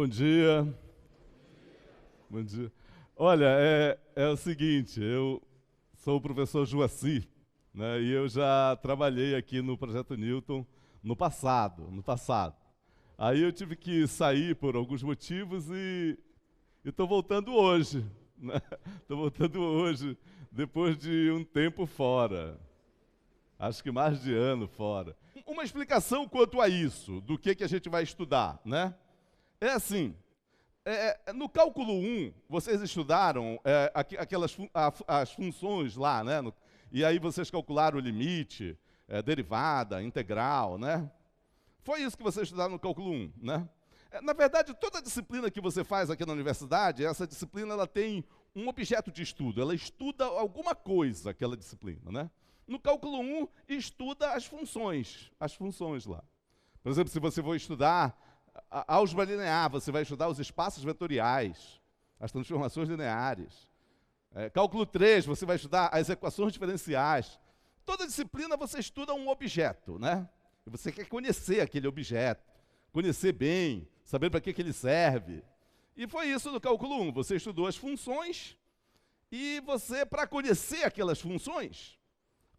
Bom dia. Bom dia. Olha, é o seguinte, eu sou o professor Joaci, né, e eu já trabalhei aqui no Projeto Newton no passado. Aí eu tive que sair por alguns motivos e estou voltando hoje, né? Estou voltando hoje, depois de um tempo fora. Acho que mais de ano fora. Uma explicação quanto a isso, do que a gente vai estudar, né? É assim, no cálculo 1, vocês estudaram as funções lá, né? E aí vocês calcularam o limite, derivada, integral, né? Foi isso que vocês estudaram no cálculo 1, né? Na verdade, toda disciplina que você faz aqui na universidade, essa disciplina ela tem um objeto de estudo, ela estuda alguma coisa, aquela disciplina, né? No cálculo 1, estuda as funções lá. Por exemplo, se você for estudar álgebra linear, você vai estudar os espaços vetoriais, as transformações lineares. Cálculo 3, você vai estudar as equações diferenciais. Toda disciplina você estuda um objeto, né? E você quer conhecer aquele objeto, conhecer bem, saber para que ele serve. E foi isso no cálculo 1. Você estudou as funções e você, para conhecer aquelas funções,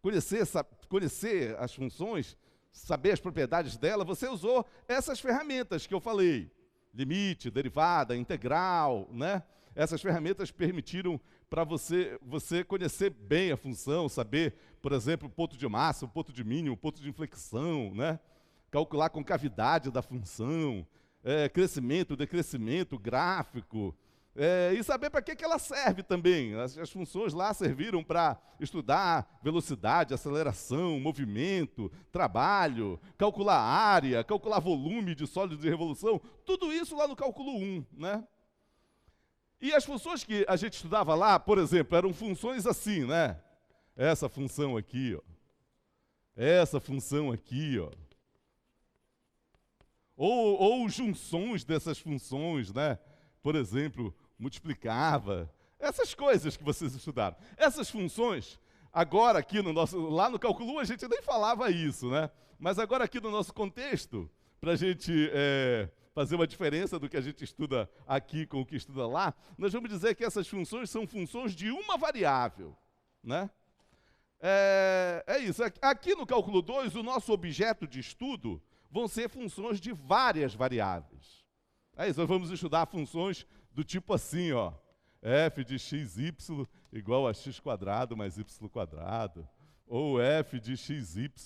conhecer as funções, saber as propriedades dela, você usou essas ferramentas que eu falei. Limite, derivada, integral, né? Essas ferramentas permitiram para você conhecer bem a função, saber, por exemplo, o ponto de máximo, o ponto de mínimo, o ponto de inflexão, né? Calcular a concavidade da função, crescimento, decrescimento, gráfico, e saber para que ela serve também. As funções lá serviram para estudar velocidade, aceleração, movimento, trabalho, calcular área, calcular volume de sólido de revolução, tudo isso lá no cálculo 1, né? E as funções que a gente estudava lá, por exemplo, eram funções assim, né? Essa função aqui, ó. Essa função aqui, ó. Ou junções dessas funções, né? Por exemplo, multiplicava. Essas coisas que vocês estudaram. Essas funções, agora aqui lá no cálculo 1 a gente nem falava isso, né? Mas agora aqui no nosso contexto, para a gente fazer uma diferença do que a gente estuda aqui com o que estuda lá, nós vamos dizer que essas funções são funções de uma variável, né? É isso. Aqui no cálculo 2, o nosso objeto de estudo vão ser funções de várias variáveis. É isso, nós vamos estudar funções do tipo assim, ó. F de xy igual a x² mais y². Ou f de xyz,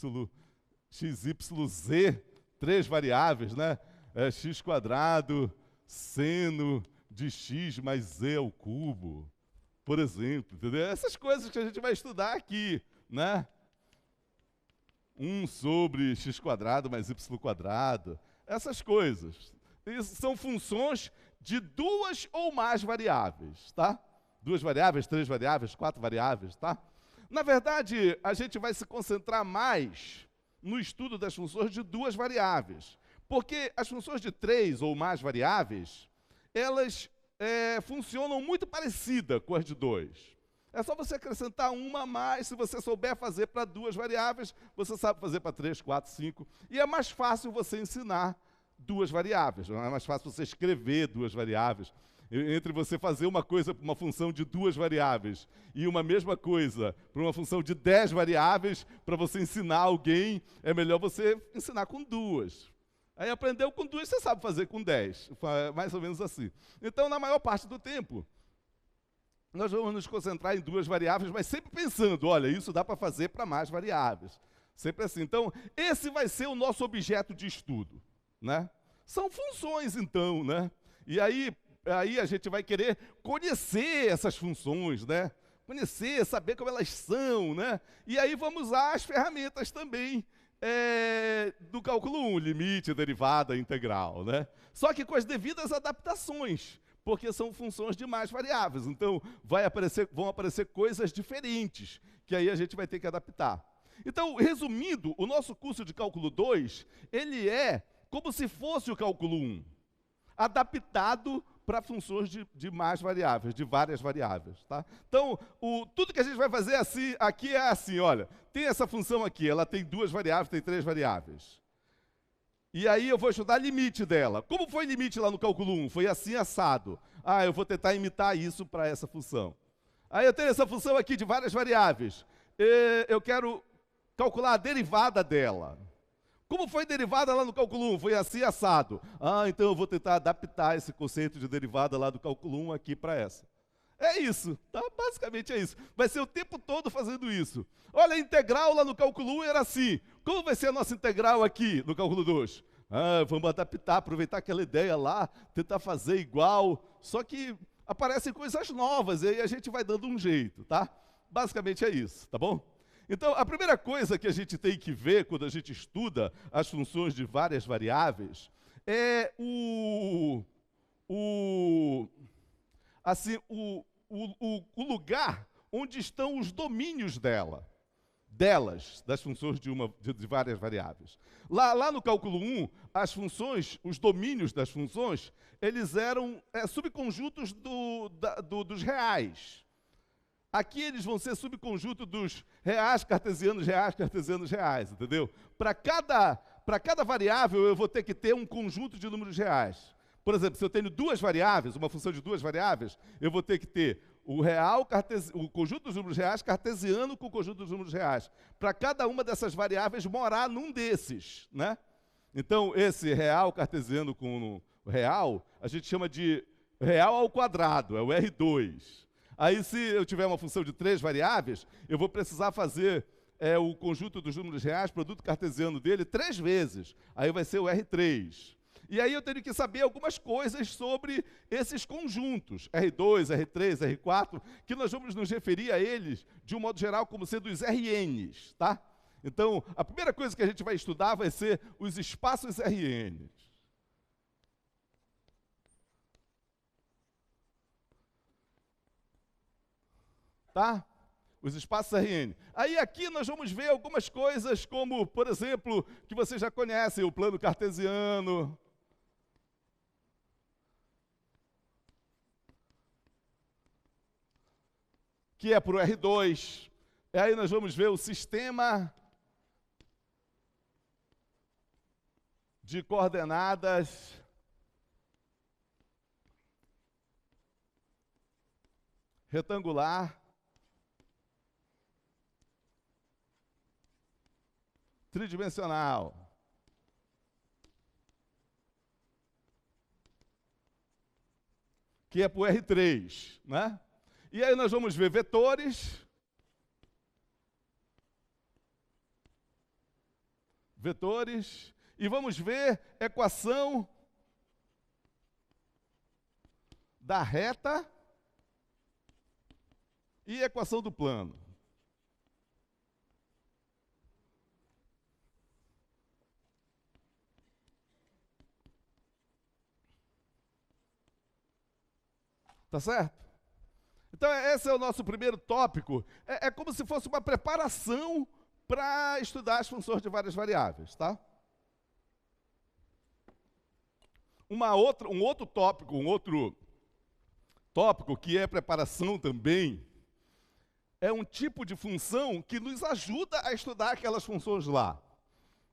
três variáveis, né? X² seno de x mais z ao cubo, por exemplo, entendeu? Essas coisas que a gente vai estudar aqui, né? 1 sobre x² mais y², essas coisas. Isso são funções de duas ou mais variáveis, tá? 2 variáveis, 3 variáveis, 4 variáveis, tá? Na verdade, a gente vai se concentrar mais no estudo das funções de 2 variáveis, porque as funções de 3 ou mais variáveis, elas funcionam muito parecida com as de 2. É só você acrescentar uma a mais, se você souber fazer para 2 variáveis, você sabe fazer para 3, 4, 5, e é mais fácil você ensinar 2 variáveis, não é mais fácil você escrever 2 variáveis. Entre você fazer uma coisa para uma função de 2 variáveis e uma mesma coisa para uma função de 10 variáveis, para você ensinar alguém, é melhor você ensinar com 2. Aí aprendeu com 2, você sabe fazer com 10, mais ou menos assim. Então, na maior parte do tempo, nós vamos nos concentrar em 2 variáveis, mas sempre pensando, olha, isso dá para fazer para mais variáveis. Sempre assim. Então, esse vai ser o nosso objeto de estudo, né? São funções, então, né? E aí a gente vai querer conhecer essas funções, né? Conhecer, saber como elas são, né? E aí vamos usar as ferramentas também do cálculo 1, limite, derivada, integral, né? Só que com as devidas adaptações, porque são funções de mais variáveis. Então, vão aparecer coisas diferentes, que aí a gente vai ter que adaptar. Então, resumindo, o nosso curso de cálculo 2, ele é como se fosse o cálculo 1, adaptado para funções de mais variáveis, de várias variáveis, tá? Então, tudo que a gente vai fazer aqui é assim, olha, tem essa função aqui, ela tem 2 variáveis, tem 3 variáveis. E aí eu vou estudar limite dela. Como foi limite lá no cálculo 1? Foi assim assado. Ah, eu vou tentar imitar isso para essa função. Aí eu tenho essa função aqui de várias variáveis. Eu quero calcular a derivada dela. Como foi derivada lá no cálculo 1? Foi assim assado. Ah, então eu vou tentar adaptar esse conceito de derivada lá do cálculo 1 aqui para essa. É isso, tá? Basicamente é isso. Vai ser o tempo todo fazendo isso. Olha, a integral lá no cálculo 1 era assim. Como vai ser a nossa integral aqui no cálculo 2? Ah, vamos adaptar, aproveitar aquela ideia lá, tentar fazer igual. Só que aparecem coisas novas e aí a gente vai dando um jeito, tá? Basicamente é isso, tá bom? Então, a primeira coisa que a gente tem que ver quando a gente estuda as funções de várias variáveis é o lugar onde estão os domínios delas, das funções de várias variáveis. Lá no cálculo 1, as funções, os domínios das funções, eles eram subconjuntos dos reais. Aqui eles vão ser subconjunto dos reais, cartesianos, reais, entendeu? Para cada variável eu vou ter que ter um conjunto de números reais. Por exemplo, se eu tenho duas variáveis, uma função de duas variáveis, eu vou ter que ter o conjunto dos números reais cartesiano com o conjunto dos números reais. Para cada uma dessas variáveis morar num desses, né? Então, esse real cartesiano com o real, a gente chama de real ao quadrado, é o R2. Aí, se eu tiver uma função de 3 variáveis, eu vou precisar fazer o conjunto dos números reais, produto cartesiano dele, 3 vezes. Aí vai ser o R3. E aí eu tenho que saber algumas coisas sobre esses conjuntos, R2, R3, R4, que nós vamos nos referir a eles, de um modo geral, como sendo os RNs, tá? Então, a primeira coisa que a gente vai estudar vai ser os espaços RNs. Tá? Os espaços RN. Aí aqui nós vamos ver algumas coisas como, por exemplo, que vocês já conhecem, o plano cartesiano. Que é para o R2. E aí nós vamos ver o sistema de coordenadas retangular tridimensional. Que é para o R3, né? E aí nós vamos ver vetores. E vamos ver equação da reta e equação do plano. Tá certo? Então, esse é o nosso primeiro tópico. É como se fosse uma preparação para estudar as funções de várias variáveis, tá? Um outro tópico que é preparação também, é um tipo de função que nos ajuda a estudar aquelas funções lá,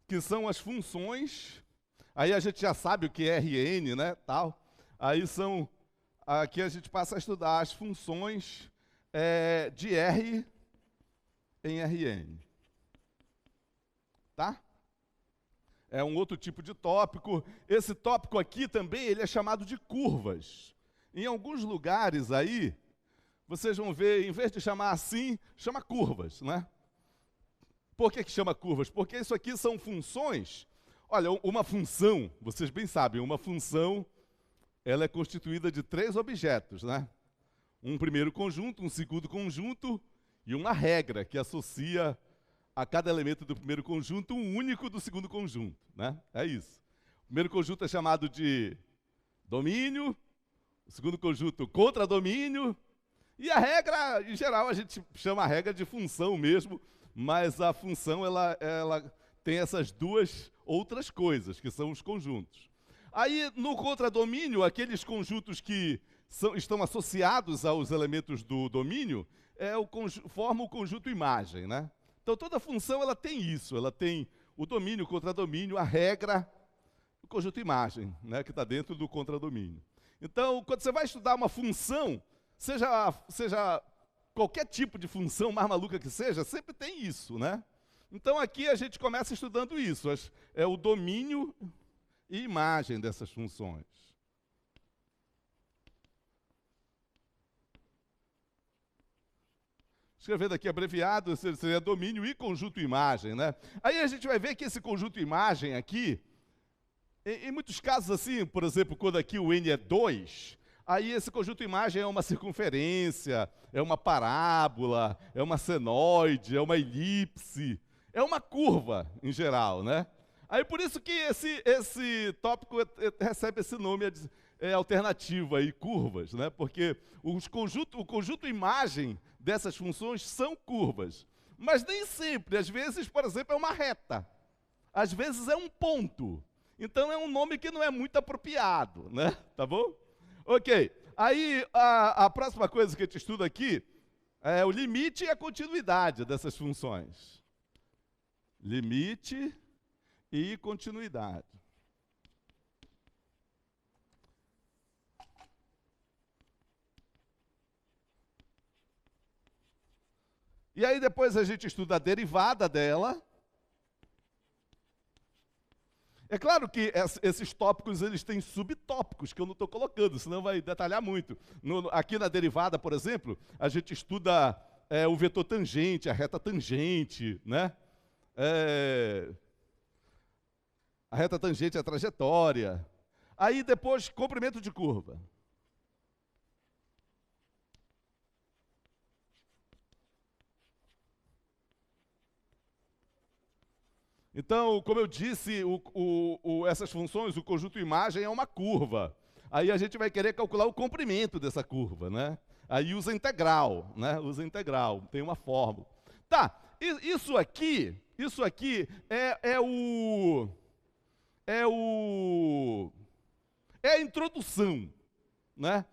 que são as funções, aí a gente já sabe o que é Rn, né, tal, aqui a gente passa a estudar as funções de R em Rn. Tá? É um outro tipo de tópico. Esse tópico aqui também ele é chamado de curvas. Em alguns lugares aí, vocês vão ver, em vez de chamar assim, chama curvas, né? Por que chama curvas? Porque isso aqui são funções. Olha, uma função, vocês bem sabem, uma função ela é constituída de 3 objetos, né? Um primeiro conjunto, um segundo conjunto e uma regra que associa a cada elemento do primeiro conjunto um único do segundo conjunto, né? É isso. O primeiro conjunto é chamado de domínio, o segundo conjunto contradomínio, e a regra, em geral, a gente chama a regra de função mesmo, mas a função ela tem essas duas outras coisas, que são os conjuntos. Aí, no contradomínio, aqueles conjuntos que estão associados aos elementos do domínio formam o conjunto imagem, né? Então, toda função ela tem isso, ela tem o domínio, o contradomínio, a regra conjunto imagem, né, que está dentro do contradomínio. Então, quando você vai estudar uma função, seja qualquer tipo de função, mais maluca que seja, sempre tem isso, né? Então, aqui a gente começa estudando isso, é o domínio e imagem dessas funções. Escrevendo aqui abreviado, seria domínio e conjunto imagem, né? Aí a gente vai ver que esse conjunto imagem aqui, em muitos casos assim, por exemplo, quando aqui o n é 2, aí esse conjunto imagem é uma circunferência, é uma parábola, é uma senoide, é uma elipse, é uma curva em geral, né? Aí por isso que esse tópico recebe esse nome alternativo aí, curvas, né? Porque o conjunto imagem dessas funções são curvas. Mas nem sempre, às vezes, por exemplo, é uma reta. Às vezes é um ponto. Então é um nome que não é muito apropriado, né? Tá bom? Ok. Aí a próxima coisa que a gente estuda aqui é o limite e a continuidade dessas funções. Limite e continuidade. E aí depois a gente estuda a derivada dela. É claro que esses tópicos eles têm subtópicos que eu não estou colocando, senão vai detalhar muito. Aqui na derivada, por exemplo, a gente estuda o vetor tangente, a reta tangente, né? A reta tangente é a trajetória. Aí depois, comprimento de curva. Então, como eu disse, essas funções, o conjunto imagem é uma curva. Aí a gente vai querer calcular o comprimento dessa curva, né? Aí usa integral, né? Usa integral, tem uma fórmula. Tá, isso aqui é a introdução, né?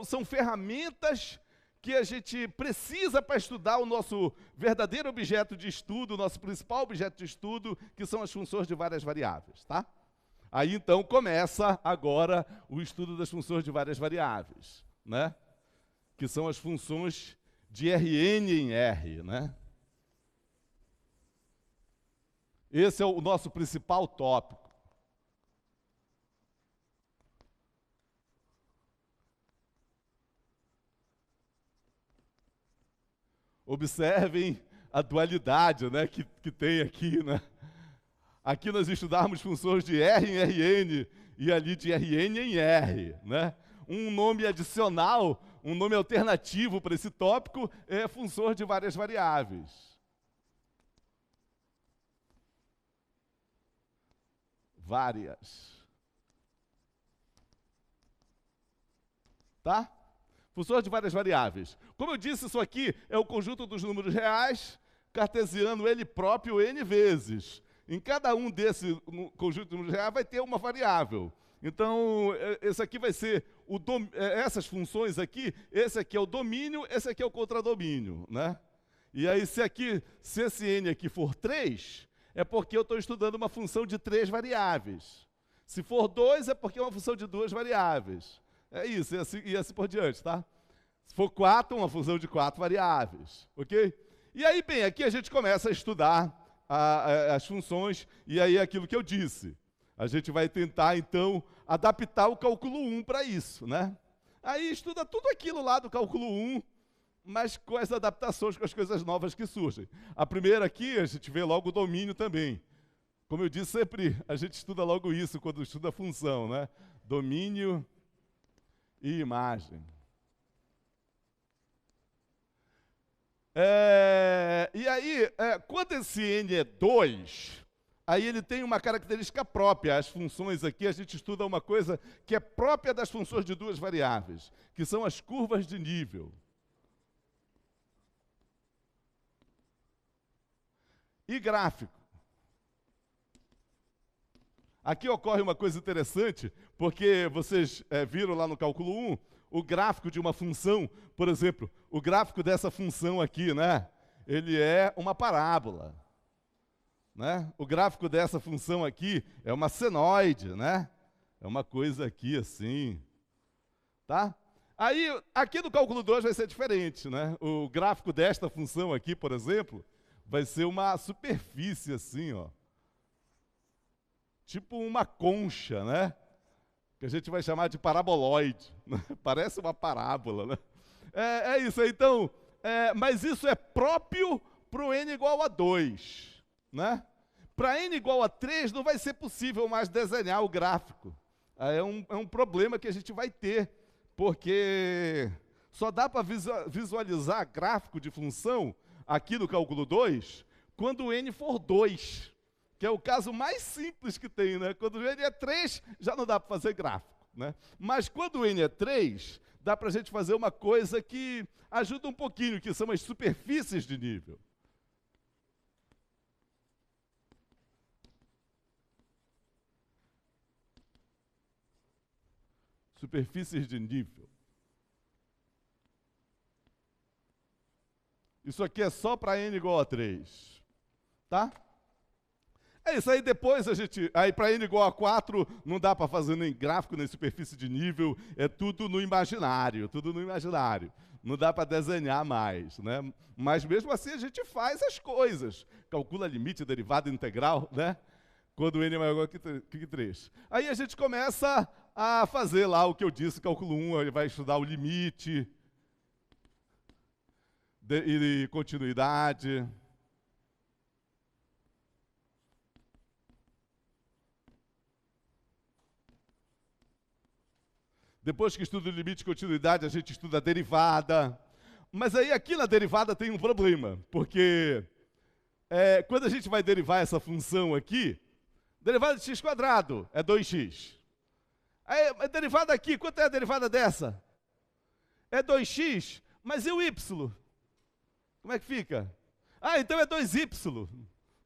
São ferramentas que a gente precisa para estudar o nosso verdadeiro objeto de estudo, o nosso principal objeto de estudo, que são as funções de várias variáveis, tá? Aí então começa agora o estudo das funções de várias variáveis, né? Que são as funções de Rn em R, né? Esse é o nosso principal tópico. Observem a dualidade, né, que tem aqui, né? Aqui nós estudamos funções de R em Rn e ali de Rn em R, né? Um nome adicional, um nome alternativo para esse tópico é funções de várias variáveis. Várias. Tá? Funções de várias variáveis. Como eu disse, isso aqui é o conjunto dos números reais, cartesiano ele próprio n vezes. Em cada um desse conjunto de números reais vai ter uma variável. Então, esse aqui vai ser essas funções aqui, esse aqui é o domínio, esse aqui é o contradomínio, né? E aí, se esse n aqui for 3, é porque eu estou estudando uma função de 3 variáveis. Se for 2, é porque é uma função de 2 variáveis. É isso, e assim por diante, tá? Se for 4, uma função de 4 variáveis, ok? E aí, bem, aqui a gente começa a estudar as funções, e aí é aquilo que eu disse. A gente vai tentar, então, adaptar o cálculo 1 para isso, né? Aí estuda tudo aquilo lá do cálculo 1, mas com as adaptações, com as coisas novas que surgem. A primeira aqui, a gente vê logo o domínio também. Como eu disse sempre, a gente estuda logo isso quando estuda a função, né? Domínio e imagem. E aí, quando esse n é 2, aí ele tem uma característica própria. As funções aqui, a gente estuda uma coisa que é própria das funções de 2 variáveis, que são as curvas de nível. E gráfico. Aqui ocorre uma coisa interessante, porque vocês viram lá no cálculo 1, o gráfico de uma função, por exemplo, o gráfico dessa função aqui, né? Ele é uma parábola. né? O gráfico dessa função aqui é uma senoide, né? É uma coisa aqui assim, tá? Aí, aqui no cálculo 2 vai ser diferente, né? O gráfico desta função aqui, por exemplo, vai ser uma superfície assim, ó. Tipo uma concha, né? Que a gente vai chamar de paraboloide. Né? Parece uma parábola, né? É isso aí, então, mas isso é próprio para o n igual a 2, né? Para n igual a 3 não vai ser possível mais desenhar o gráfico. É um problema que a gente vai ter, porque só dá para visualizar gráfico de função aqui no cálculo 2 quando o n for 2, que é o caso mais simples que tem, né? Quando o n é 3, já não dá para fazer gráfico, né? Mas quando o n é 3, dá para a gente fazer uma coisa que ajuda um pouquinho, que são as superfícies de nível. Superfícies de nível. Isso aqui é só para n igual a 3, tá? É isso aí, depois a gente... Aí para n igual a 4, não dá para fazer nem gráfico, nem superfície de nível, é tudo no imaginário, tudo no imaginário. Não dá para desenhar mais, né? Mas mesmo assim a gente faz as coisas. Calcula limite, derivada integral, né? Quando n é maior que 3. Aí a gente começa a fazer lá o que eu disse, cálculo 1, ele vai estudar o limite e continuidade. Depois que estuda o limite e continuidade, a gente estuda a derivada. Mas aí aqui na derivada tem um problema, porque quando a gente vai derivar essa função aqui, derivada de x quadrado é 2x. Aí, a derivada aqui, quanto é a derivada dessa? É 2x, mas e o y? Como é que fica? Ah, então é 2y.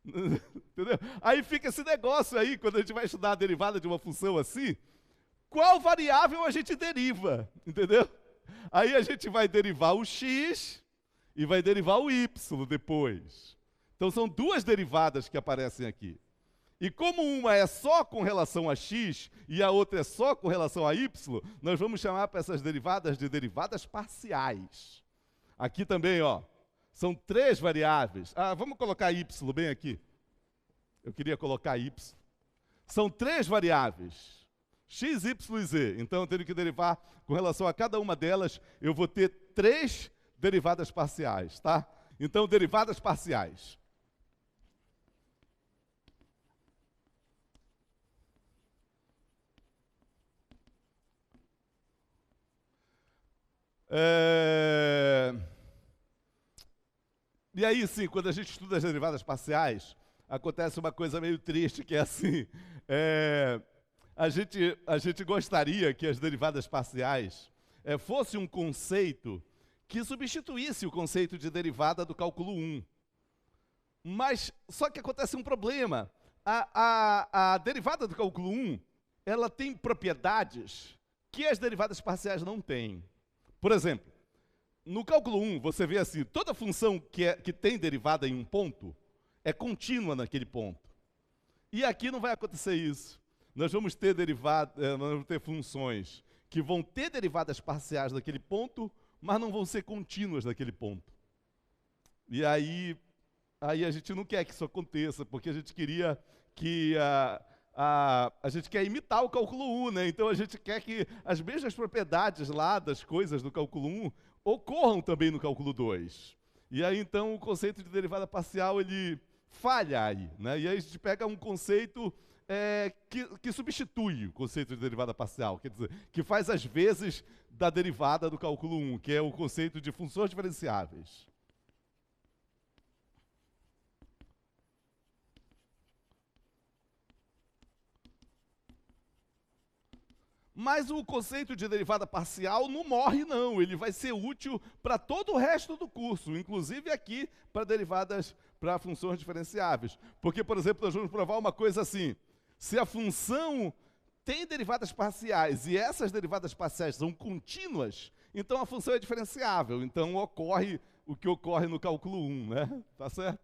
Entendeu? Aí fica esse negócio aí, quando a gente vai estudar a derivada de uma função assim, qual variável a gente deriva, entendeu? Aí a gente vai derivar o x e vai derivar o y depois. Então são duas derivadas que aparecem aqui. E como uma é só com relação a x e a outra é só com relação a y, nós vamos chamar para essas derivadas de derivadas parciais. Aqui também, ó, são 3 variáveis. Ah, vamos colocar y bem aqui. Eu queria colocar y. São 3 variáveis, x, y e z. Então eu tenho que derivar com relação a cada uma delas, eu vou ter 3 derivadas parciais, tá? Então, derivadas parciais. E aí, sim, quando a gente estuda as derivadas parciais, acontece uma coisa meio triste, que é assim, a gente gostaria que as derivadas parciais fosse um conceito que substituísse o conceito de derivada do cálculo 1. Mas, só que acontece um problema. A derivada do cálculo 1, ela tem propriedades que as derivadas parciais não têm. Por exemplo, no cálculo 1, você vê assim, toda função que tem derivada em um ponto é contínua naquele ponto. E aqui não vai acontecer isso. Nós vamos ter nós vamos ter funções que vão ter derivadas parciais daquele ponto, mas não vão ser contínuas naquele ponto. E aí a gente não quer que isso aconteça, porque a gente queria que a gente quer imitar o cálculo 1, né? Então a gente quer que as mesmas propriedades lá das coisas do cálculo 1 ocorram também no cálculo 2. E aí então o conceito de derivada parcial ele falha aí, né? E aí a gente pega um conceito que substitui o conceito de derivada parcial, quer dizer, que faz as vezes da derivada do cálculo 1, que é o conceito de funções diferenciáveis. Mas o conceito de derivada parcial não morre, não. Ele vai ser útil para todo o resto do curso, inclusive aqui para derivadas para funções diferenciáveis. Porque, por exemplo, nós vamos provar uma coisa assim. Se a função tem derivadas parciais e essas derivadas parciais são contínuas, então a função é diferenciável. Então ocorre o que ocorre no cálculo 1, né? Tá certo?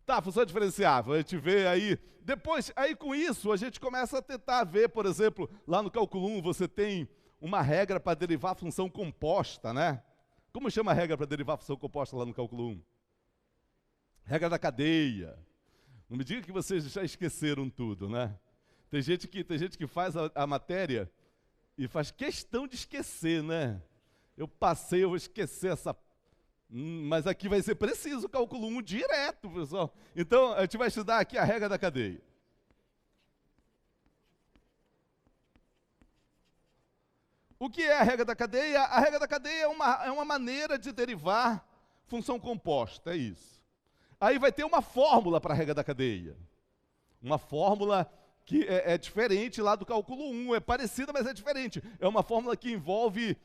Tá, função diferenciável, a gente vê aí. Depois, aí com isso, a gente começa a tentar ver, por exemplo, lá no cálculo 1 você tem uma regra para derivar a função composta, né? Como chama a regra para derivar a função composta lá no cálculo 1? Regra da cadeia. Não me diga que vocês já esqueceram tudo, né? Tem gente que faz a matéria e faz questão de esquecer, né? Eu passei, eu vou esquecer essa... mas aqui vai ser preciso o cálculo 1 direto, pessoal. Então, a gente vai estudar aqui a regra da cadeia. O que é a regra da cadeia? A regra da cadeia é uma maneira de derivar função composta, é isso. Aí vai ter uma fórmula para a regra da cadeia. Uma fórmula que é diferente lá do cálculo 1, é parecida, mas é diferente. É uma fórmula que envolve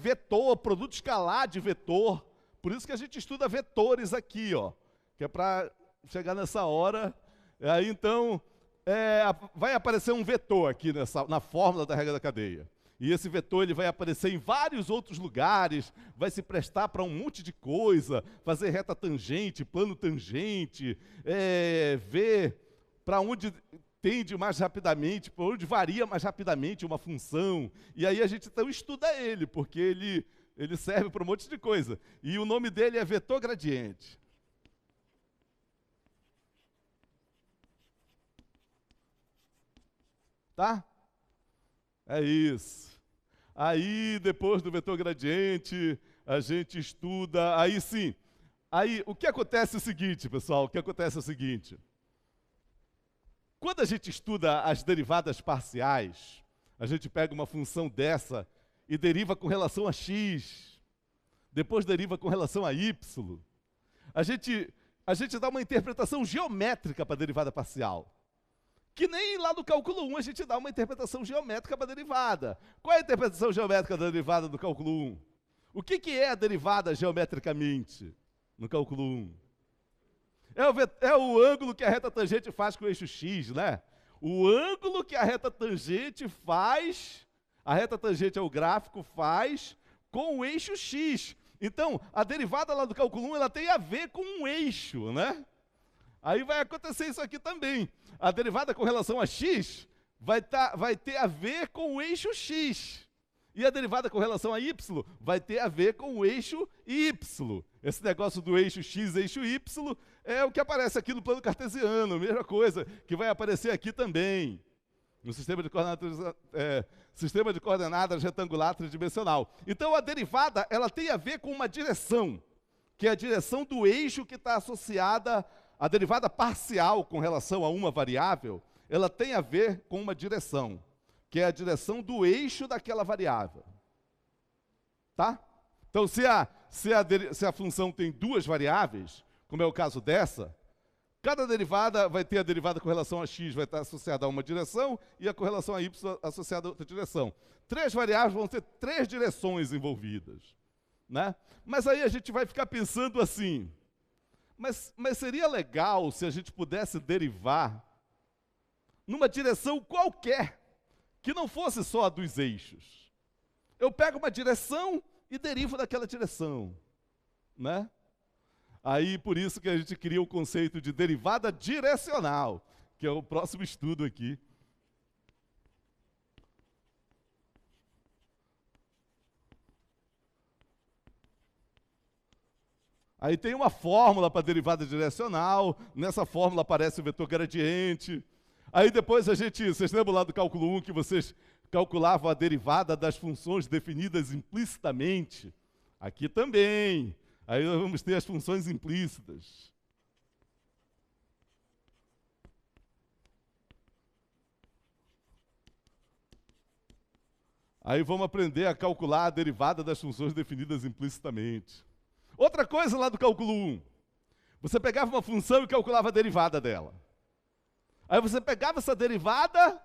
vetor, produto escalar de vetor. Por isso que a gente estuda vetores aqui, ó, que é para chegar nessa hora. Aí então, vai aparecer um vetor aqui na fórmula da regra da cadeia. E esse vetor ele vai aparecer em vários outros lugares, vai se prestar para um monte de coisa, fazer reta tangente, plano tangente, ver para onde tende mais rapidamente, para onde varia mais rapidamente uma função. E aí a gente então estuda ele, porque ele serve para um monte de coisa. E o nome dele é vetor gradiente. Tá? É isso. Aí, depois do vetor gradiente, a gente estuda... Aí sim. Aí, o que acontece é o seguinte, pessoal. O que acontece é o seguinte. Quando a gente estuda as derivadas parciais, a gente pega uma função dessa e deriva com relação a x, depois deriva com relação a y. A gente dá uma interpretação geométrica para a derivada parcial. Que nem lá no cálculo 1 a gente dá uma interpretação geométrica para a derivada. Qual é a interpretação geométrica da derivada do cálculo 1? O que é a derivada geometricamente no cálculo 1? É o ângulo que a reta tangente faz com o eixo x, né? O ângulo que a reta tangente faz, a reta tangente é o gráfico, faz com o eixo x. Então, a derivada lá do cálculo 1, ela tem a ver com um eixo, né? Aí vai acontecer isso aqui também. A derivada com relação a x vai ter a ver com o eixo x. E a derivada com relação a y vai ter a ver com o eixo y. Esse negócio do eixo x, eixo y, é o que aparece aqui no plano cartesiano, mesma coisa, que vai aparecer aqui também, no sistema de coordenadas retangular tridimensional. Então, a derivada, ela tem a ver com uma direção, que é a direção do eixo que está associada. A derivada parcial com relação a uma variável, ela tem a ver com uma direção, que é a direção do eixo daquela variável. Tá? Então, se a função tem duas variáveis, como é o caso dessa, cada derivada vai ter a derivada com relação a x, vai estar associada a uma direção, e a com relação a y associada a outra direção. Três variáveis vão ter três direções envolvidas, né? Mas aí a gente vai ficar pensando assim, mas seria legal se a gente pudesse derivar numa direção qualquer, que não fosse só a dos eixos. Eu pego uma direção e derivo daquela direção, né? Aí, por isso que a gente cria o conceito de derivada direcional, que é o próximo estudo aqui. Aí tem uma fórmula para derivada direcional, nessa fórmula aparece o vetor gradiente. Aí depois vocês lembram lá do cálculo 1 que vocês calculavam a derivada das funções definidas implicitamente? Aqui também. Aí nós vamos ter as funções implícitas. Aí vamos aprender a calcular a derivada das funções definidas implicitamente. Outra coisa lá do cálculo 1. Você pegava uma função e calculava a derivada dela. Aí você pegava essa derivada,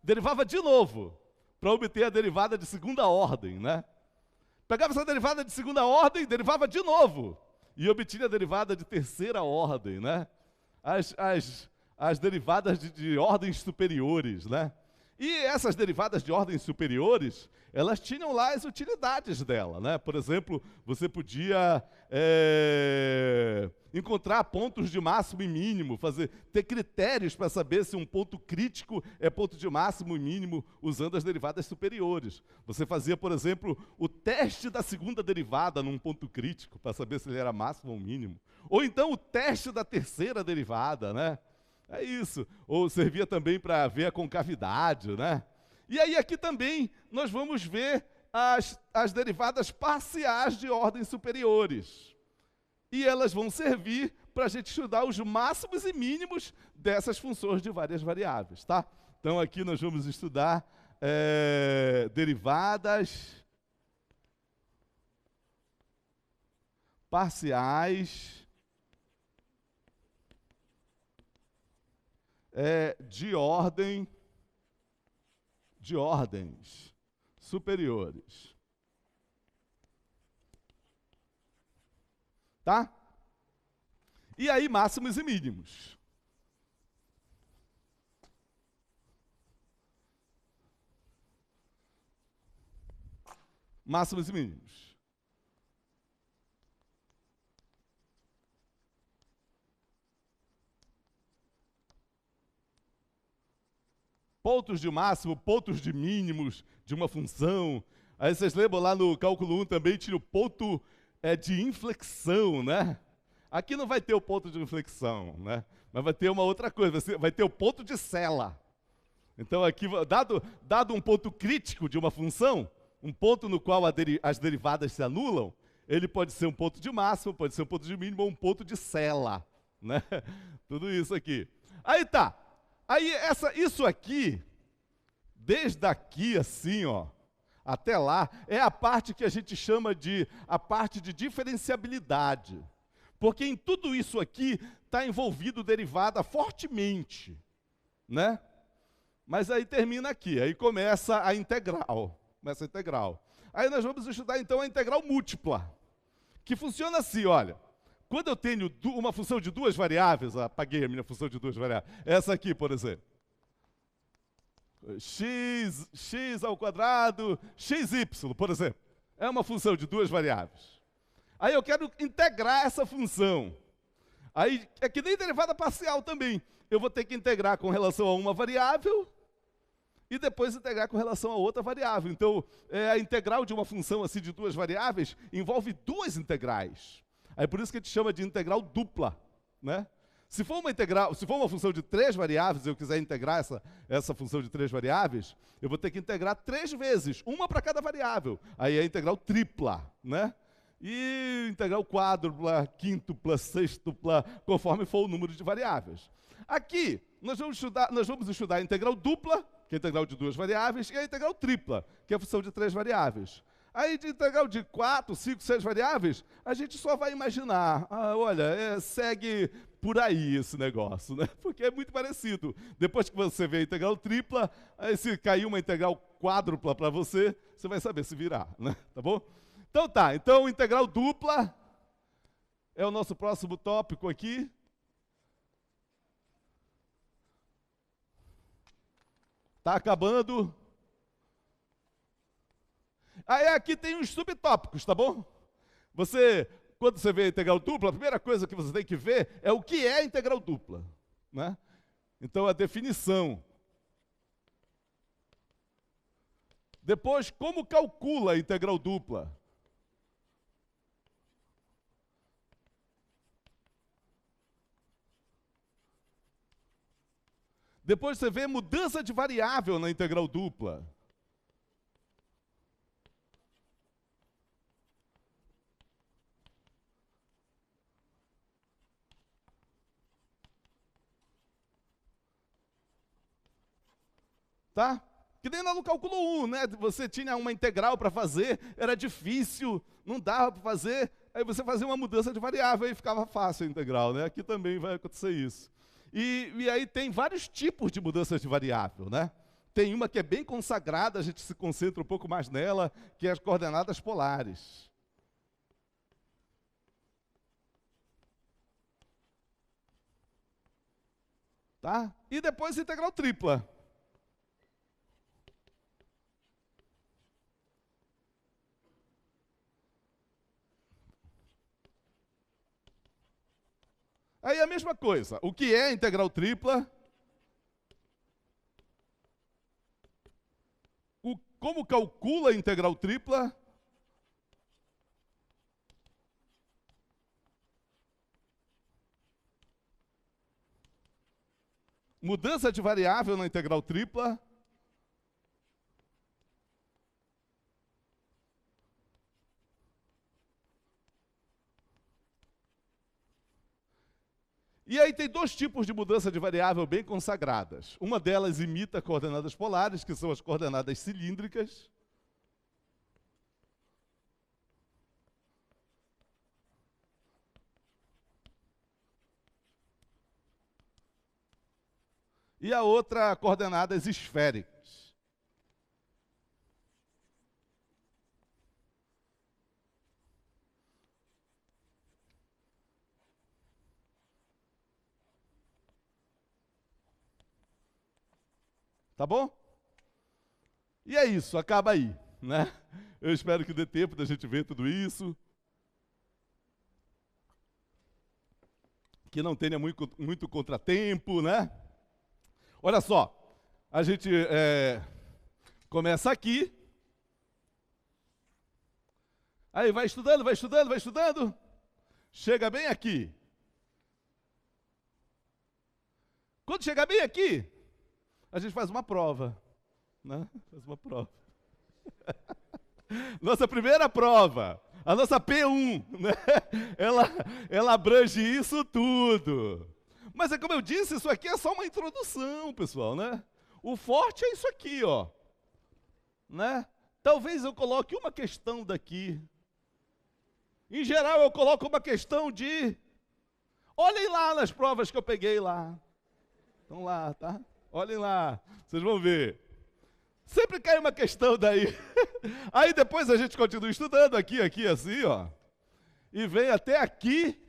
derivava de novo, para obter a derivada de segunda ordem, né? Pegava essa derivada de segunda ordem, derivava de novo, e obtinha a derivada de terceira ordem, né? As derivadas de ordens superiores, né? E essas derivadas de ordens superiores, elas tinham lá as utilidades dela, né? Por exemplo, você podia encontrar pontos de máximo e mínimo, ter critérios para saber se um ponto crítico é ponto de máximo e mínimo usando as derivadas superiores. Você fazia, por exemplo, o teste da segunda derivada num ponto crítico para saber se ele era máximo ou mínimo. Ou então o teste da terceira derivada, né? É isso. Ou servia também para ver a concavidade, né? E aí aqui também nós vamos ver as derivadas parciais de ordens superiores. E elas vão servir para a gente estudar os máximos e mínimos dessas funções de várias variáveis, tá? Então aqui nós vamos estudar derivadas parciais de ordens superiores. Tá? E aí, máximos e mínimos. Máximos e mínimos. Pontos de máximo, pontos de mínimos de uma função. Aí vocês lembram lá no cálculo 1 também tinha o ponto de inflexão, né? Aqui não vai ter o ponto de inflexão, né? Mas vai ter uma outra coisa, vai ter o ponto de Sela. Então aqui, dado um ponto crítico de uma função, um ponto no qual as derivadas se anulam, ele pode ser um ponto de máximo, pode ser um ponto de mínimo ou um ponto de Sela, né? Tudo isso aqui. Aí tá. Aí isso aqui, desde aqui assim, ó, até lá, é a parte que a gente chama de a parte de diferenciabilidade. Porque em tudo isso aqui está envolvido derivada fortemente, né? Mas aí termina aqui, aí começa a integral. Aí nós vamos estudar então a integral múltipla, que funciona assim, olha. Quando eu tenho uma função de duas variáveis, apaguei a minha função de duas variáveis, essa aqui, por exemplo. x ao quadrado, xy, por exemplo. É uma função de duas variáveis. Aí eu quero integrar essa função. Aí é que nem derivada parcial também. Eu vou ter que integrar com relação a uma variável e depois integrar com relação a outra variável. Então, a integral de uma função assim de duas variáveis envolve duas integrais. Aí por isso que a gente chama de integral dupla, né? Se for uma função de três variáveis, e eu quiser integrar essa função de três variáveis, eu vou ter que integrar 3 vezes, uma para cada variável. Aí é a integral tripla, né? E integral quádrupla, quíntupla, sextupla, conforme for o número de variáveis. Aqui, nós vamos estudar a integral dupla, que é a integral de duas variáveis, e a integral tripla, que é a função de 3 variáveis. Aí, de integral de 4, 5, 6 variáveis, a gente só vai imaginar, olha, segue por aí esse negócio, né? Porque é muito parecido. Depois que você vê a integral tripla, aí se cair uma integral quádrupla para você, você vai saber se virar, né? Tá bom? Então tá, então integral dupla é o nosso próximo tópico aqui. Tá acabando. Aí aqui tem uns subtópicos, tá bom? Quando você vê a integral dupla, a primeira coisa que você tem que ver é o que é a integral dupla, né? Então, a definição. Depois, como calcula a integral dupla? Depois você vê mudança de variável na integral dupla. Tá? Que nem lá no cálculo 1, né? Você tinha uma integral para fazer, era difícil, não dava para fazer, aí você fazia uma mudança de variável e ficava fácil a integral, né? Aqui também vai acontecer isso. E aí tem vários tipos de mudanças de variável, né? Tem uma que é bem consagrada, a gente se concentra um pouco mais nela, que é as coordenadas polares. Tá? E depois integral tripla. Aí a mesma coisa. O que é integral tripla? Como calcula a integral tripla? Mudança de variável na integral tripla. E aí tem dois tipos de mudança de variável bem consagradas. Uma delas imita coordenadas polares, que são as coordenadas cilíndricas. E a outra, coordenadas esféricas. Tá bom? E é isso, acaba aí, né? Eu espero que dê tempo da gente ver tudo isso. Que não tenha muito contratempo, né? Olha só, a gente começa aqui. Aí vai estudando, vai estudando, vai estudando. Chega bem aqui. Quando chegar bem aqui, a gente faz uma prova, né? Faz uma prova. Nossa primeira prova, a nossa P1, né? Ela abrange isso tudo. Mas é como eu disse, isso aqui é só uma introdução, pessoal, né? O forte é isso aqui, ó. Né? Talvez eu coloque uma questão daqui. Em geral, eu coloco uma questão de... Olhem lá nas provas que eu peguei lá. Estão lá, tá? Olhem lá, vocês vão ver. Sempre cai uma questão daí. Aí depois a gente continua estudando aqui, assim, ó. E vem até aqui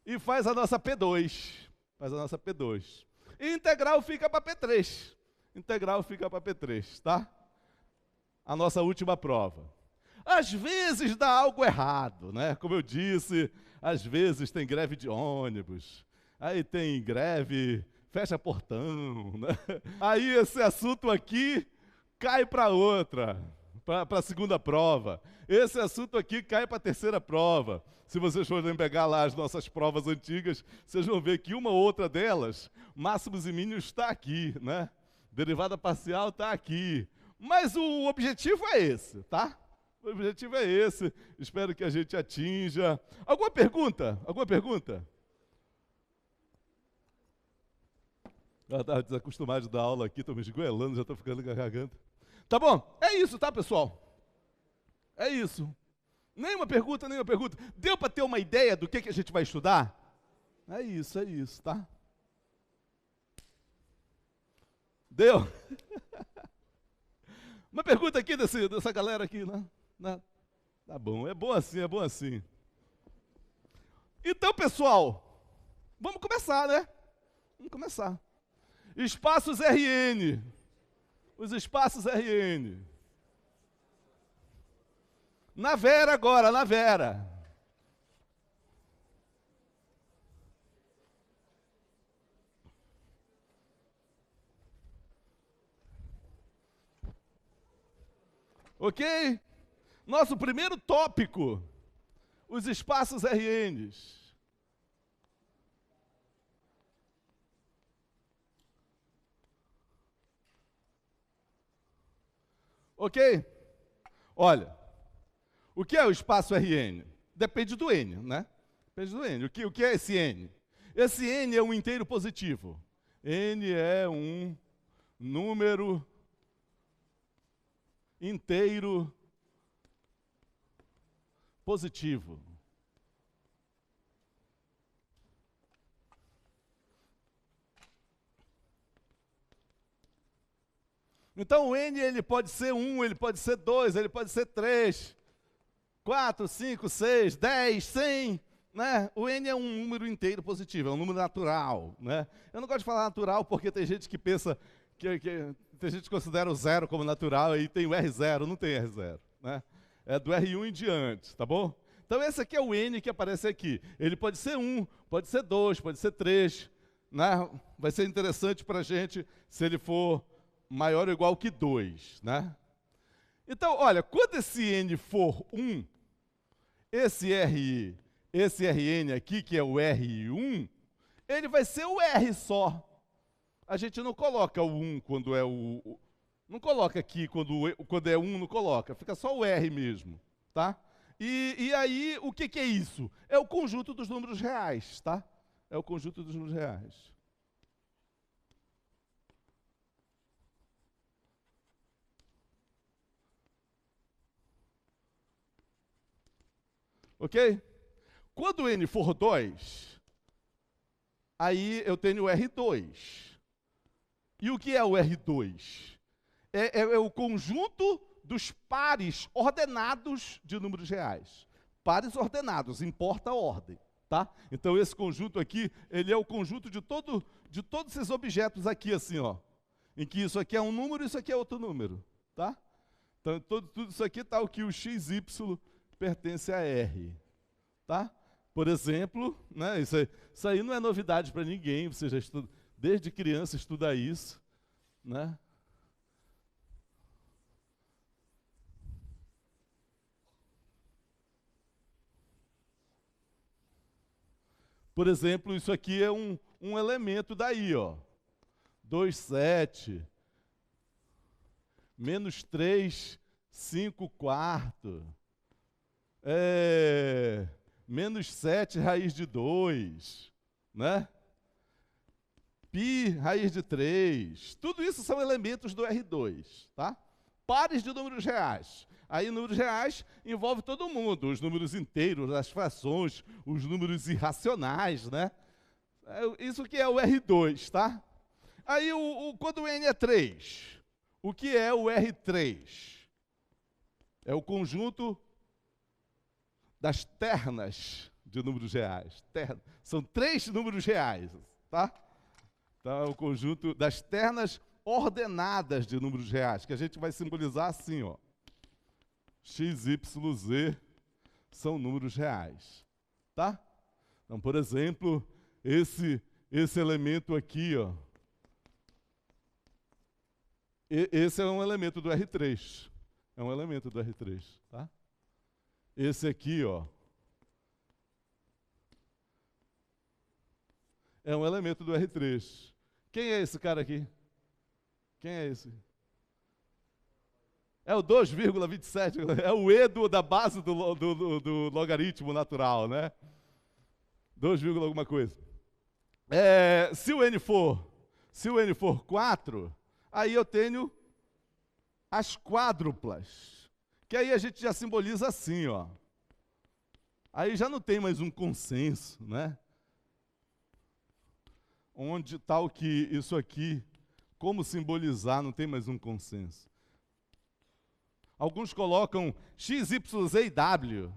e faz a nossa P2. Faz a nossa P2. E integral fica para P3. Integral fica para P3, tá? A nossa última prova. Às vezes dá algo errado, né? Como eu disse, às vezes tem greve de ônibus. Aí tem greve... fecha portão, né? Aí esse assunto aqui cai para outra, para a segunda prova. Esse assunto aqui cai para a terceira prova. Se vocês forem pegar lá as nossas provas antigas, vocês vão ver que uma ou outra delas, máximos e mínimos está aqui, né? Derivada parcial está aqui. Mas o objetivo é esse, tá? O objetivo é esse. Espero que a gente atinja. Alguma pergunta? Alguma pergunta? Eu estava desacostumado de dar aula aqui, estou me esgoelando, já estou ficando com a garganta. Tá bom? É isso, tá, pessoal? É isso. Nenhuma pergunta, nenhuma pergunta. Deu para ter uma ideia do que a gente vai estudar? É isso, tá? Deu? Uma pergunta aqui dessa galera aqui, né? Tá bom, é bom assim, é bom assim. Então, pessoal, vamos começar, né? Vamos começar. Espaços RN. Os espaços RN. Na Vera agora, na Vera. Ok? Nosso primeiro tópico, os espaços RNs. Ok? Olha, o que é o espaço Rn? Depende do n, né? Depende do n. O que é esse n? Esse n é um inteiro positivo. N é um número inteiro positivo. Então o n ele pode ser 1, ele pode ser 2, ele pode ser 3, 4, 5, 6, 10, 100, né? O n é um número inteiro positivo, é um número natural, né? Eu não gosto de falar natural porque tem gente que pensa, tem gente que considera o zero como natural e tem o R0, não tem R0, né? É do R1 em diante, tá bom? Então esse aqui é o n que aparece aqui. Ele pode ser 1, pode ser 2, pode ser 3, né? Vai ser interessante para a gente se ele for maior ou igual que 2, né? Então, olha, quando esse n for 1, esse Rn aqui, que é o R1, ele vai ser o R só. A gente não coloca o 1 quando é o... Não coloca aqui quando é 1, não coloca. Fica só o R mesmo, tá? E aí, o que é isso? É o conjunto dos números reais, tá? É o conjunto dos números reais. Ok? Quando n for 2, aí eu tenho o R2. E o que é o R2? É o conjunto dos pares ordenados de números reais. Pares ordenados, importa a ordem, tá? Então esse conjunto aqui, ele é o conjunto de todos esses objetos aqui, assim, ó. Em que isso aqui é um número e isso aqui é outro número, tá? Então tudo isso aqui está o que o XY pertence a R, tá? Por exemplo, né, isso aí não é novidade para ninguém, você já estuda, desde criança estuda isso, né? Por exemplo, isso aqui é um elemento daí, ó. 2, 7, menos 3, 5 quarto, menos 7 raiz de 2, né? Pi raiz de 3. Tudo isso são elementos do R2, tá? Pares de números reais. Aí, números reais envolve todo mundo, os números inteiros, as frações, os números irracionais, né? Isso que é o R2, tá? Aí, quando o n é 3, o que é o R3? É o conjunto das ternas de números reais. São 3 números reais, tá? Então, é o conjunto das ternas ordenadas de números reais, que a gente vai simbolizar assim, ó. X, Y, Z são números reais, tá? Então, por exemplo, esse elemento aqui, ó, esse é um elemento do R3. É um elemento do R3, tá? Esse aqui, ó, é um elemento do R3. Quem é esse cara aqui? Quem é esse? É o 2,27, é o E da base do logaritmo natural, né? 2, alguma coisa. Se o n for 4, aí eu tenho as quádruplas, que aí a gente já simboliza assim, ó. Aí já não tem mais um consenso, né? Onde tal que isso aqui, como simbolizar, não tem mais um consenso. Alguns colocam X, Y, Z e W.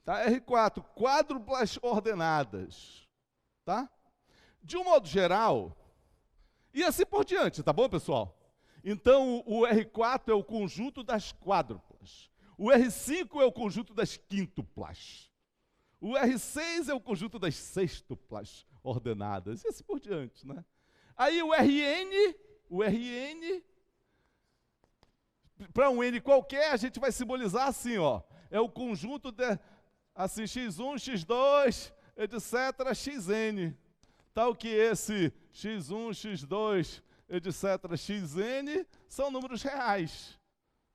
Tá? R4, quádruplas ordenadas. Tá? De um modo geral, e assim por diante, tá bom, pessoal? Então, o R4 é o conjunto das quádruplas. O R5 é o conjunto das quíntuplas. O R6 é o conjunto das sextuplas ordenadas. E assim por diante, né? Aí o RN, para um N qualquer, a gente vai simbolizar assim, ó. É o conjunto de, assim, X1, X2, etc., Xn. Tal que esse X1, X2, etc., Xn, são números reais,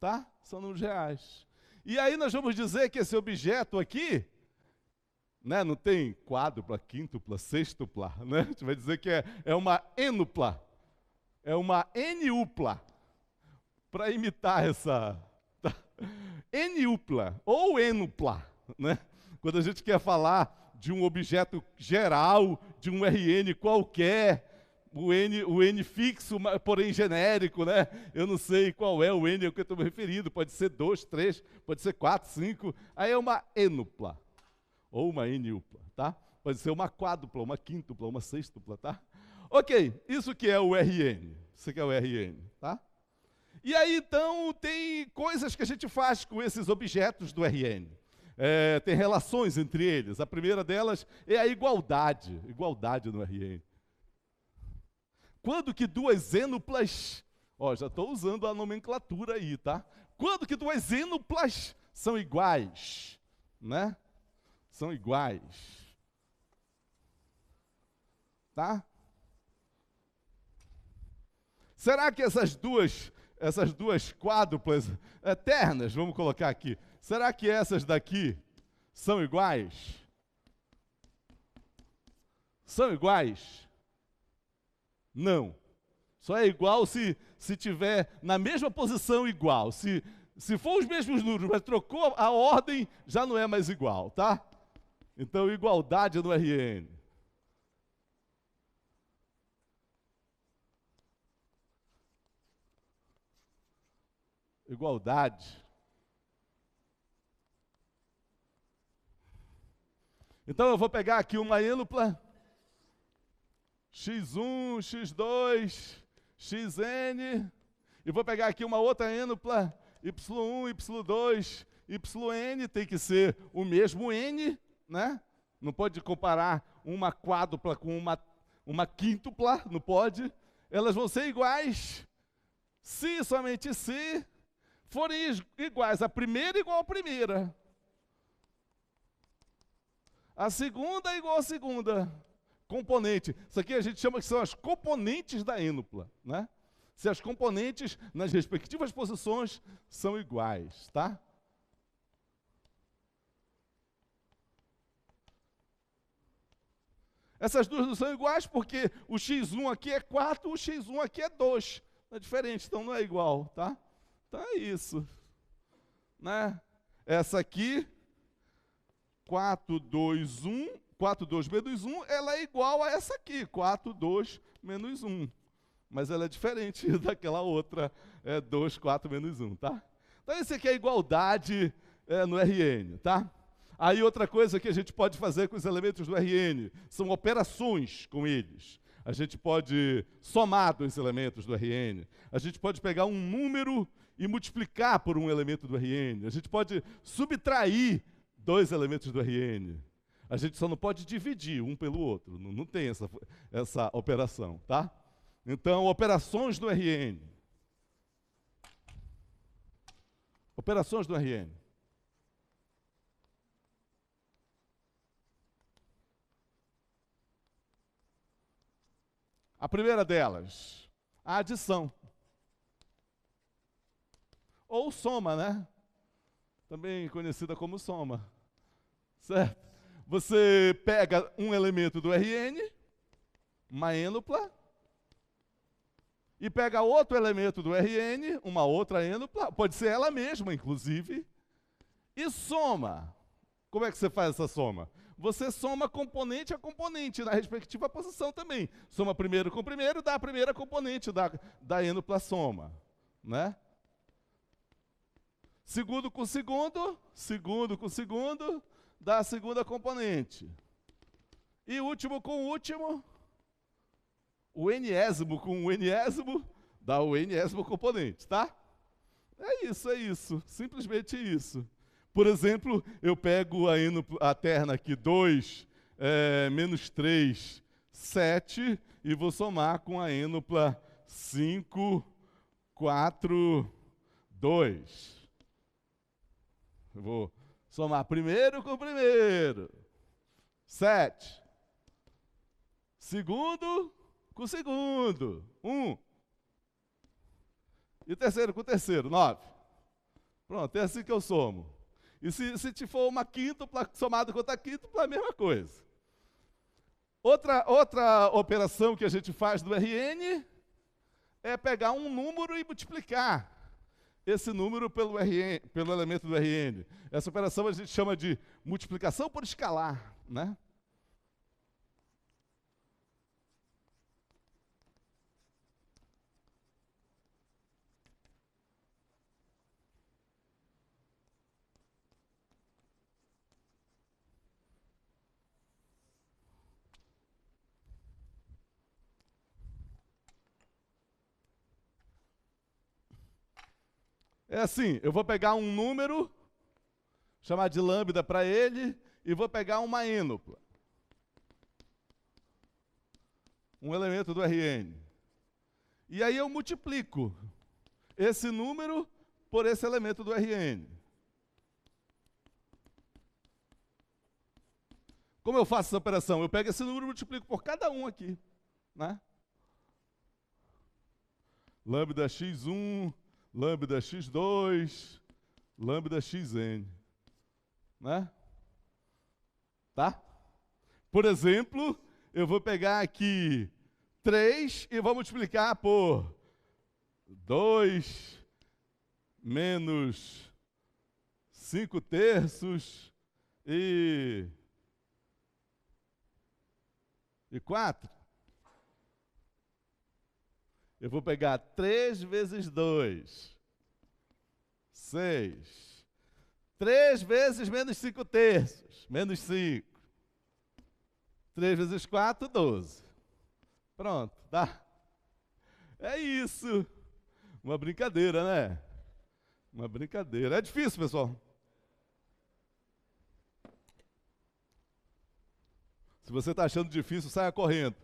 tá? São números reais. E aí nós vamos dizer que esse objeto aqui, né, não tem quádrupla, quíntupla, sextupla, né? A gente vai dizer que é uma enupla, é uma eniupla, para imitar essa... Tá? Eniupla, ou enupla, né? Quando a gente quer falar de um objeto geral, de um Rn qualquer, o N fixo, porém genérico, né? Eu não sei qual é o N ao que eu estou me referindo, pode ser 2, 3, pode ser 4, 5, aí é uma enupla, ou uma eniupla, tá? Pode ser uma quádrupla, uma quíntupla, uma sextupla, tá? Ok, isso que é o Rn, isso que é o Rn, tá? E aí, então, tem coisas que a gente faz com esses objetos do RN. Tem relações entre eles. A primeira delas é a igualdade. Igualdade no RN. Quando que duas ênuplas... já estou usando a nomenclatura aí, tá? Quando que duas ênuplas são iguais, né? São iguais. Tá? Será que essas duas quádruplas eternas, vamos colocar aqui, será que essas daqui são iguais? São iguais? Não. Só é igual se tiver na mesma posição igual. Se for os mesmos números, mas trocou a ordem, já não é mais igual, tá? Então, igualdade no RN. Igualdade. Então, eu vou pegar aqui uma ênupla, x1, x2, xn, e vou pegar aqui uma outra ênupla, y1, y2, yn, tem que ser o mesmo n, né? Não pode comparar uma quádrupla com uma quíntupla, não pode. Elas vão ser iguais, se somente se forem iguais. A primeira igual à primeira. A segunda é igual à segunda. Componente. Isso aqui a gente chama que são as componentes da ênupla, né? Se as componentes nas respectivas posições são iguais, tá? Essas duas não são iguais porque o x1 aqui é 4, o x1 aqui é 2. É diferente, então não é igual, tá? Então é isso, né? Essa aqui, 4, 2, 1, 4, 2 menos 1, ela é igual a essa aqui, 4, 2 menos 1. Mas ela é diferente daquela outra, 2, 4 menos 1, tá? Então esse aqui é a igualdade no RN, tá? Aí outra coisa que a gente pode fazer com os elementos do RN são operações com eles. A gente pode somar dois elementos do RN. A gente pode pegar um número e multiplicar por um elemento do RN. A gente pode subtrair dois elementos do RN. A gente só não pode dividir um pelo outro. Não tem essa operação, tá? Então, operações do RN. Operações do RN. A primeira delas, a adição. Ou soma, né? Também conhecida como soma. Certo? Você pega um elemento do RN, uma ênupla, e pega outro elemento do RN, uma outra ênupla, pode ser ela mesma, inclusive, e soma. Como é que você faz essa soma? Você soma componente a componente, na respectiva posição também. Soma primeiro com primeiro, dá a primeira componente da ênupla soma, né? Segundo com segundo com segundo, dá a segunda componente. E último com último, o enésimo com o enésimo, dá o enésimo componente, tá? É isso, simplesmente isso. Por exemplo, eu pego a terna aqui, 2 menos 3, 7, e vou somar com a ênupla 5, 4, 2. Eu vou somar primeiro com primeiro, 7. Segundo com segundo, 1. E terceiro com terceiro, 9. Pronto, é assim que eu somo. E se te for uma quíntupla somado com outra quíntupla, é a mesma coisa. Outra operação que a gente faz do RN é pegar um número e multiplicar esse número pelo elemento do RN. Essa operação a gente chama de multiplicação por escalar, né? É assim, eu vou pegar um número, chamar de lambda para ele, e vou pegar uma ênupla. Um elemento do Rn. E aí eu multiplico esse número por esse elemento do Rn. Como eu faço essa operação? Eu pego esse número e multiplico por cada um aqui, né? Lambda x1, lambda x2, lambda xn, né? Tá? Por exemplo, eu vou pegar aqui 3 e vou multiplicar por 2 menos 5 terços e 4. Eu vou pegar 3 vezes 2, 6. 3 vezes menos 5 terços, menos 5. 3 vezes 4, 12. Pronto, tá? É isso. Uma brincadeira, né? Uma brincadeira. É difícil, pessoal. Se você está achando difícil, saia correndo.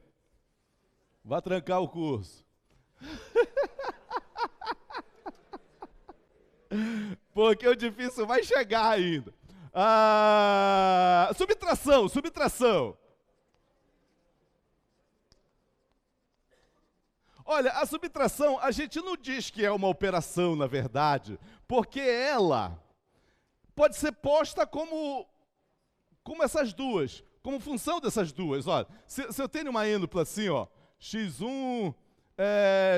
Vá trancar o curso. Porque o difícil vai chegar ainda. Subtração. Olha, a subtração, a gente não diz que é uma operação, na verdade, porque ela pode ser posta como essas duas, como função dessas duas. Olha, se eu tenho uma ênupla assim, ó, x1,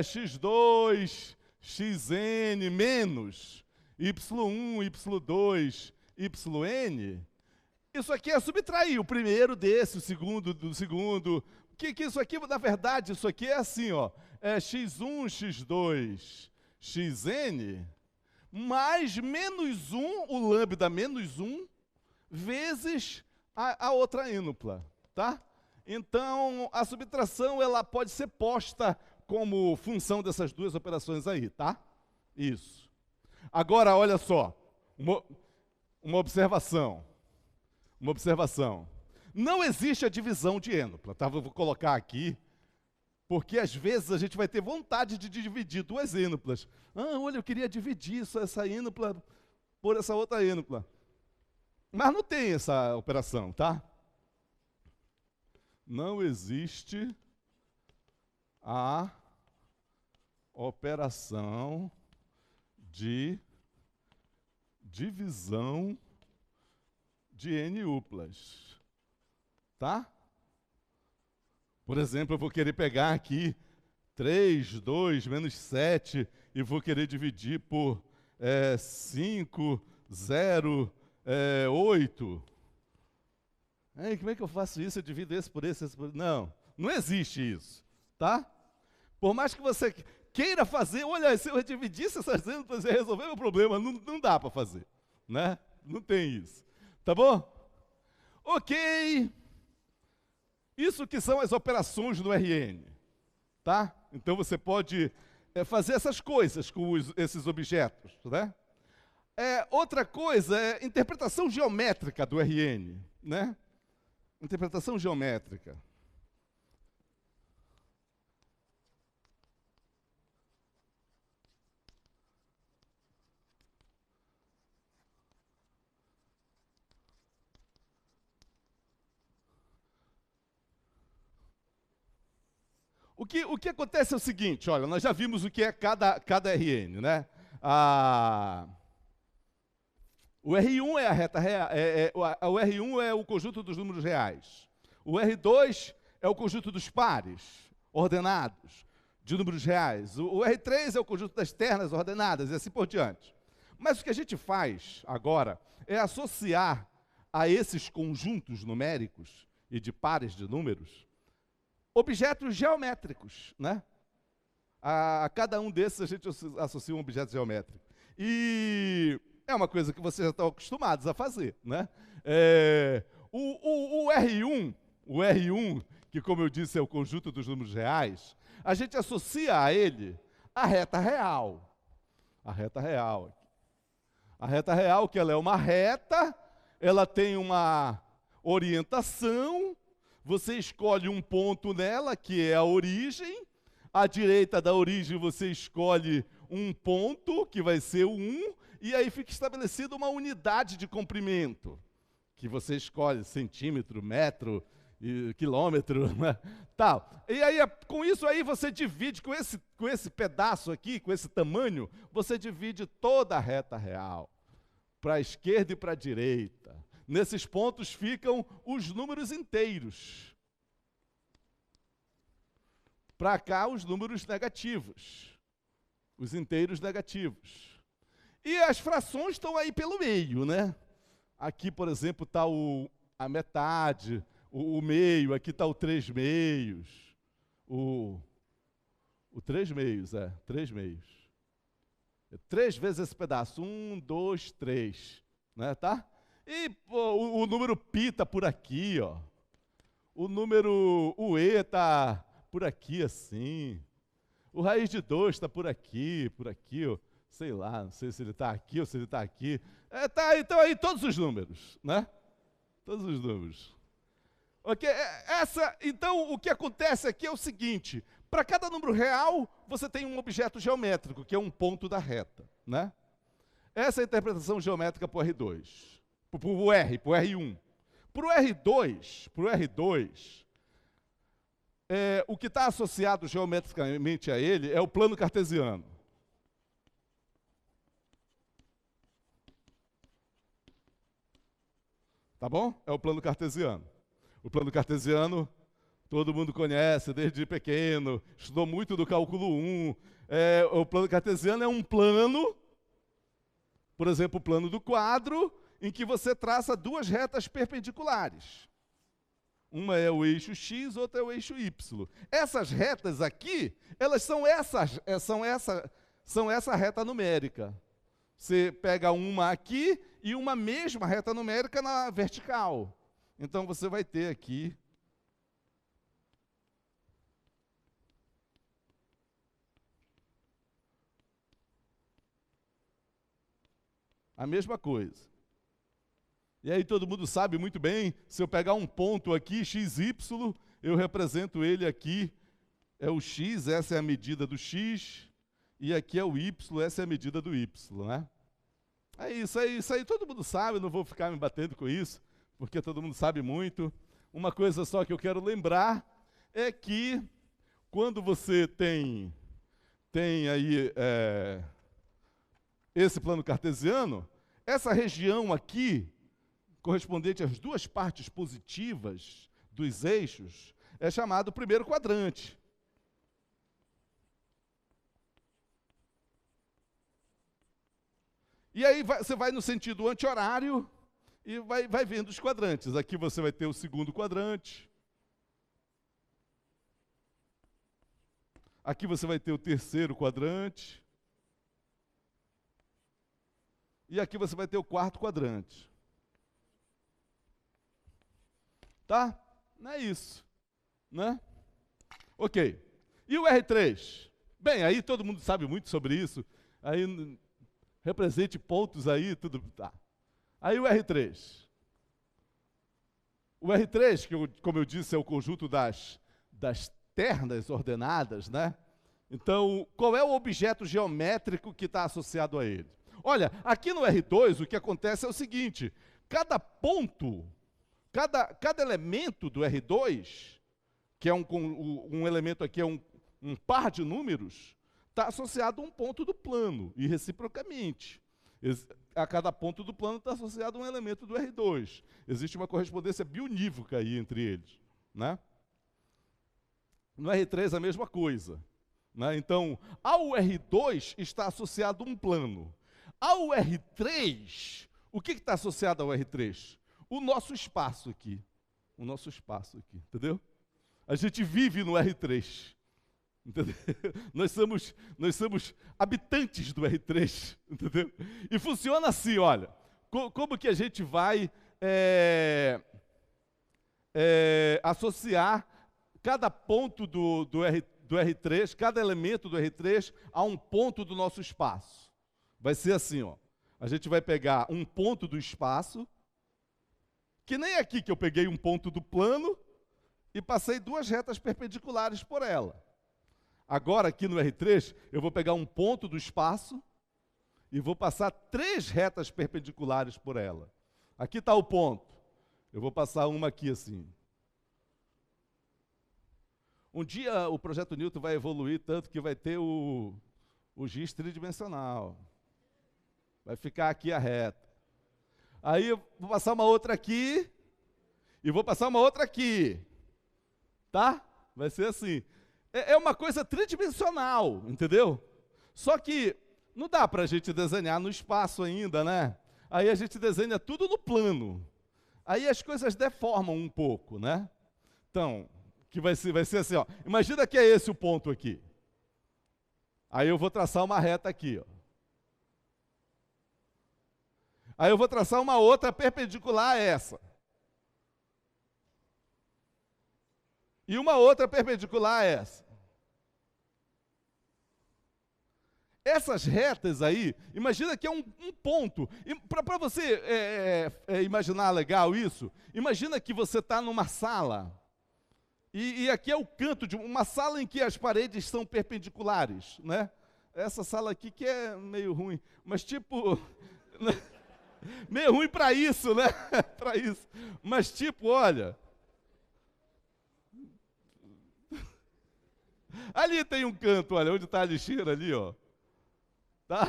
x2, xn menos y1, y2, yn, isso aqui é subtrair o primeiro desse, o segundo do segundo. Que isso aqui, na verdade, isso aqui é assim, ó, é x1, x2, xn, mais menos 1, o lambda menos 1, vezes a outra ênupla, tá? Então, a subtração, ela pode ser posta como função dessas duas operações aí, tá? Isso. Agora, olha só, uma observação. Uma observação. Não existe a divisão de ênupla, tá? Eu vou colocar aqui, porque às vezes a gente vai ter vontade de dividir duas ênuplas. Ah, olha, eu queria dividir essa ênupla por essa outra ênupla. Mas não tem essa operação, tá? Não existe a operação de divisão de n-uplas, tá? Por exemplo, eu vou querer pegar aqui 3, 2, menos 7 e vou querer dividir por 5, 0, 8. Como é que eu faço isso? Eu divido esse por esse por... Não existe isso, tá? Por mais que você queira fazer, olha, se eu dividisse essas ênuplas, eu ia resolver meu problema. Não dá para fazer, né? Não tem isso. Tá bom? Ok. Isso que são as operações do RN, tá? Então você pode fazer essas coisas com esses objetos, né? Outra coisa é interpretação geométrica do RN, né? Interpretação geométrica. O que acontece é o seguinte, olha, nós já vimos o que é cada RN, né? O R1 é a reta real, o R1 é o conjunto dos números reais. O R2 é o conjunto dos pares ordenados de números reais. O R3 é o conjunto das ternas ordenadas e assim por diante. Mas o que a gente faz agora é associar a esses conjuntos numéricos e de pares de números objetos geométricos, né? A cada um desses a gente associa um objeto geométrico. E é uma coisa que vocês já estão acostumados a fazer, né? O R1, que como eu disse é o conjunto dos números reais, a gente associa a ele a reta real. A reta real. A reta real, que ela é uma reta, ela tem uma orientação, você escolhe um ponto nela, que é a origem. À direita da origem você escolhe um ponto, que vai ser o 1, e aí fica estabelecida uma unidade de comprimento, que você escolhe centímetro, metro, quilômetro, né? Tal. E aí, com isso aí, você divide, com esse pedaço aqui, com esse tamanho, você divide toda a reta real, para a esquerda e para a direita. Nesses pontos ficam os números inteiros. Para cá, os números negativos, os inteiros negativos. E as frações estão aí pelo meio, né? Aqui, por exemplo, está a metade, o meio, aqui está o 3 meios. O 3 meios, 3 meios. 3 vezes esse pedaço, 1, 2, 3, né, tá? E pô, o número π está por aqui, ó. O E está por aqui, assim. O raiz de 2 está por aqui, ó. Sei lá, não sei se ele está aqui ou se ele está aqui. Tá, então aí todos os números, né? Todos os números. Ok? Então, o que acontece aqui é o seguinte: para cada número real, você tem um objeto geométrico, que é um ponto da reta, né? Essa é a interpretação geométrica para o R2. Para o R1. Para o R2, o que está associado geometricamente a ele é o plano cartesiano. Tá bom? É o plano cartesiano. O plano cartesiano, todo mundo conhece desde pequeno, estudou muito do cálculo 1. O plano cartesiano é um plano, por exemplo, o plano do quadro, em que você traça duas retas perpendiculares. Uma é o eixo X, outra é o eixo Y. Essas retas aqui, elas são essa reta numérica. Você pega uma aqui e uma mesma reta numérica na vertical. Então você vai ter aqui a mesma coisa. E aí todo mundo sabe muito bem, se eu pegar um ponto aqui, XY, eu represento ele aqui, é o X, essa é a medida do X, e aqui é o Y, essa é a medida do Y, né? É isso aí todo mundo sabe, não vou ficar me batendo com isso, porque todo mundo sabe muito. Uma coisa só que eu quero lembrar é que quando você tem aí esse plano cartesiano, essa região aqui, correspondente às duas partes positivas dos eixos, é chamado primeiro quadrante. E aí você vai no sentido anti-horário e vai vendo os quadrantes. Aqui você vai ter o segundo quadrante. Aqui você vai ter o terceiro quadrante. E aqui você vai ter o quarto quadrante. Tá? Não é isso, né? Ok. E o R3? Bem, aí todo mundo sabe muito sobre isso. Aí represente pontos aí, tudo. Tá. Aí o R3. O R3, que como eu disse, é o conjunto das ternas ordenadas, né? Então, qual é o objeto geométrico que está associado a ele? Olha, aqui no R2 o que acontece é o seguinte: cada ponto, cada elemento do R2, que é um elemento aqui, é um par de números, está associado a um ponto do plano, e reciprocamente. A cada ponto do plano está associado a um elemento do R2. Existe uma correspondência biunívoca aí entre eles, né? No R3 a mesma coisa, né? Então, ao R2 está associado um plano. Ao R3, o que está associado ao R3? O nosso espaço aqui. O nosso espaço aqui, entendeu? A gente vive no R3. Entendeu? Nós somos habitantes do R3, entendeu? E funciona assim, olha. Como que a gente vai associar cada ponto do R3, cada elemento do R3 a um ponto do nosso espaço? vai ser assim, ó. A gente vai pegar um ponto do espaço, que nem aqui que eu peguei um ponto do plano e passei duas retas perpendiculares por ela. Agora, aqui no R3, eu vou pegar um ponto do espaço e vou passar três retas perpendiculares por ela. Aqui está o ponto. Eu vou passar uma aqui assim. Um dia o projeto Newton vai evoluir tanto que vai ter o giz tridimensional. Vai ficar aqui a reta. Aí eu vou passar uma outra aqui e vou passar uma outra aqui. Tá? Vai ser assim. É uma coisa tridimensional, entendeu? Só que não dá para a gente desenhar no espaço ainda, né? Aí a gente desenha tudo no plano. Aí as coisas deformam um pouco, né? Então, que vai ser assim, ó. Imagina que é esse o ponto aqui. Aí eu vou traçar uma reta aqui, ó. Aí eu vou traçar uma outra perpendicular a essa. E uma outra perpendicular a essa. Essas retas aí, imagina que é um ponto. Para você imaginar legal isso, imagina que você está numa sala, e aqui é o canto de uma sala em que as paredes são perpendiculares, né? Essa sala aqui que é meio ruim, mas tipo... meio ruim para isso, né? Para isso. Mas tipo, olha... Ali tem um canto, olha, onde está a lixeira ali, ó. Tá?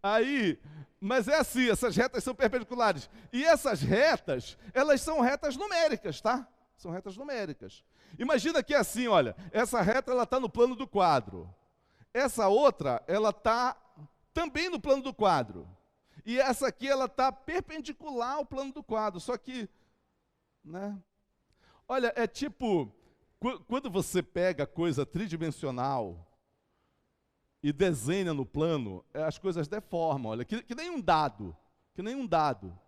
Aí, mas é assim, essas retas são perpendiculares. E essas retas, elas são retas numéricas, tá? São retas numéricas. Imagina que é assim, olha, essa reta ela está no plano do quadro. Essa outra, ela está também no plano do quadro. E essa aqui, ela está perpendicular ao plano do quadro. Só que, né? Olha, é tipo, quando você pega coisa tridimensional e desenha no plano, as coisas deformam, olha, que nem um dado, que nem um dado.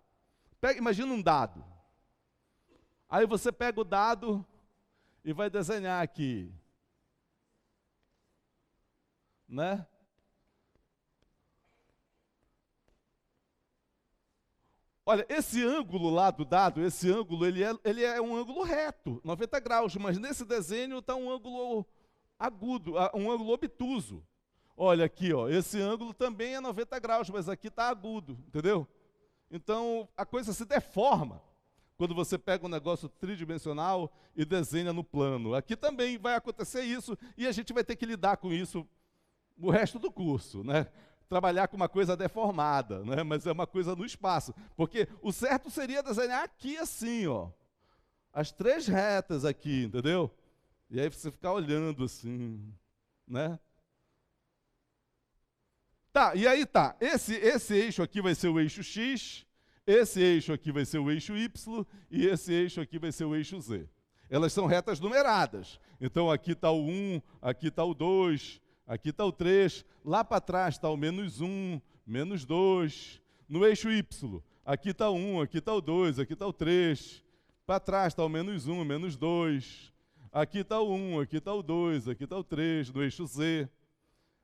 Imagina um dado. Aí você pega o dado e vai desenhar aqui, né? Olha, esse ângulo lá do dado, esse ângulo, ele é um ângulo reto, 90 graus, mas nesse desenho está um ângulo agudo, um ângulo obtuso. Olha aqui, ó, esse ângulo também é 90 graus, mas aqui está agudo, entendeu? Então, a coisa se deforma quando você pega um negócio tridimensional e desenha no plano. Aqui também vai acontecer isso e a gente vai ter que lidar com isso o resto do curso, né? Trabalhar com uma coisa deformada, né? Mas é uma coisa no espaço. Porque o certo seria desenhar aqui assim, ó. As três retas aqui, entendeu? E aí você ficar olhando assim, né? Tá, e aí tá. Esse eixo aqui vai ser o eixo X, esse eixo aqui vai ser o eixo Y, e esse eixo aqui vai ser o eixo Z. Elas são retas numeradas. Então aqui está o 1, aqui está o 2, aqui está o 3, lá para trás está o -1, -2. No eixo Y, aqui está o 1, aqui está o 2, aqui está o 3. Para trás está o -1, -2. Aqui está o 1, aqui está o 2, aqui está o 3. No eixo Z,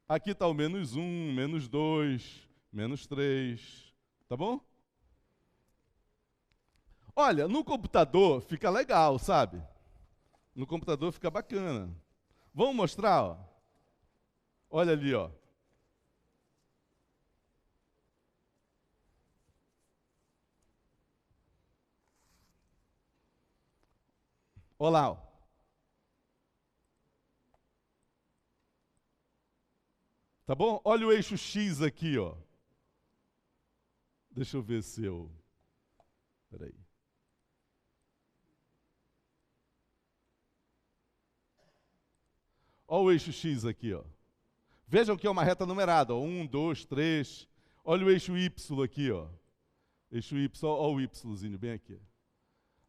aqui está o -1, -2, -3. Tá bom? Olha, no computador fica legal, sabe? No computador fica bacana. Vamos mostrar, ó. Olha ali, ó. Olha lá, ó. Tá bom? Olha o eixo X aqui, ó. Deixa eu ver se eu... Peraí. Olha o eixo X aqui, ó. Vejam que é uma reta numerada, ó. 1, 2, 3. Olha o eixo Y aqui, ó. Eixo Y, olha o Yzinho bem aqui.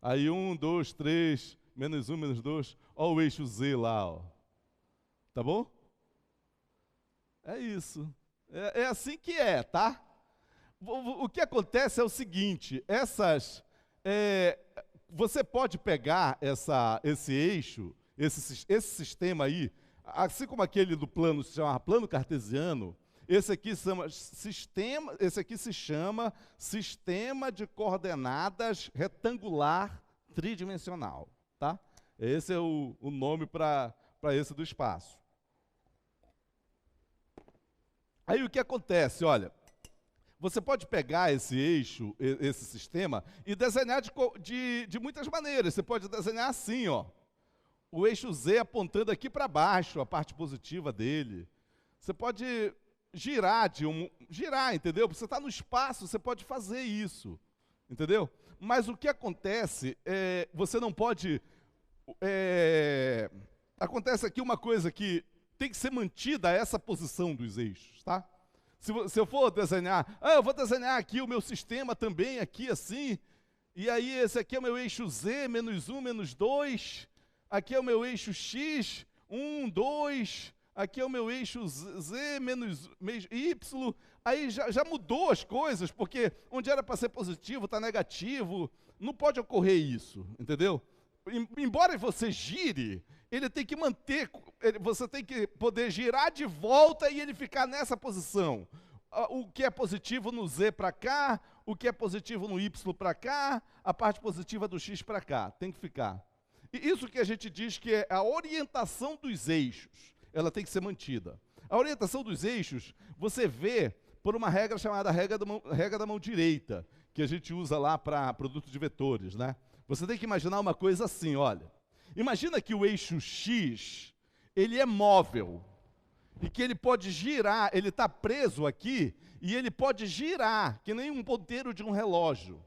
Aí 1, 2, 3, -1, -2. Olha o eixo Z lá, ó. Tá bom? É isso. É assim que é, tá? O que acontece é o seguinte, você pode pegar esse eixo, esse sistema aí, assim como aquele do plano se chama plano cartesiano, Esse aqui se chama sistema de coordenadas retangular tridimensional, tá? Esse é o nome para esse do espaço. Aí o que acontece, olha, você pode pegar esse eixo, esse sistema, e desenhar de muitas maneiras. Você pode desenhar assim, ó, o eixo Z apontando aqui para baixo, a parte positiva dele. Você pode girar, entendeu? Você está no espaço, você pode fazer isso, entendeu? Mas o que acontece, você não pode... acontece aqui uma coisa que tem que ser mantida essa posição dos eixos, tá? Se eu for desenhar, eu vou desenhar aqui o meu sistema também, aqui assim, e aí esse aqui é o meu eixo Z, menos 1, menos 2, aqui é o meu eixo X, 1, 2, aqui é o meu eixo Z, menos Y, aí já mudou as coisas, porque onde era para ser positivo, está negativo, não pode ocorrer isso, entendeu? Embora você gire, ele tem que manter, você tem que poder girar de volta e ele ficar nessa posição. O que é positivo no Z para cá, o que é positivo no Y para cá, a parte positiva do X para cá, tem que ficar. E isso que a gente diz que é a orientação dos eixos, ela tem que ser mantida. A orientação dos eixos, você vê por uma regra chamada regra da mão direita, que a gente usa lá para produto de vetores, né? Você tem que imaginar uma coisa assim, olha. Imagina que o eixo X, ele é móvel, e que ele pode girar, ele está preso aqui, e ele pode girar, que nem um ponteiro de um relógio.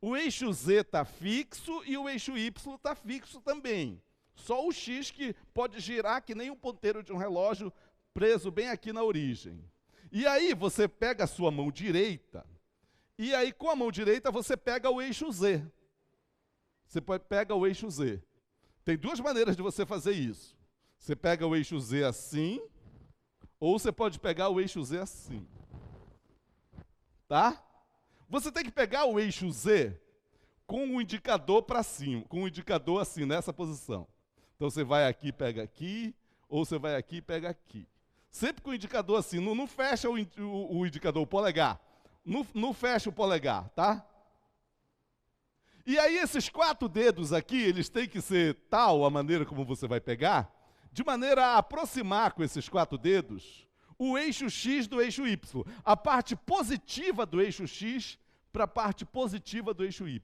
O eixo Z está fixo e o eixo Y está fixo também. Só o X que pode girar, que nem um ponteiro de um relógio, preso bem aqui na origem. E aí você pega a sua mão direita, e aí com a mão direita você pega o eixo Z. Você pega o eixo Z. Tem duas maneiras de você fazer isso. Você pega o eixo Z assim, ou você pode pegar o eixo Z assim. Tá? Você tem que pegar o eixo Z com o indicador para cima, com o indicador assim, nessa posição. Então você vai aqui, pega aqui, ou você vai aqui e pega aqui. Sempre com o indicador assim, não fecha o indicador, o polegar. Não fecha o polegar, tá? E aí esses 4 dedos aqui, eles têm que ser tal a maneira como você vai pegar, de maneira a aproximar com esses 4 dedos o eixo X do eixo Y, a parte positiva do eixo X para a parte positiva do eixo Y.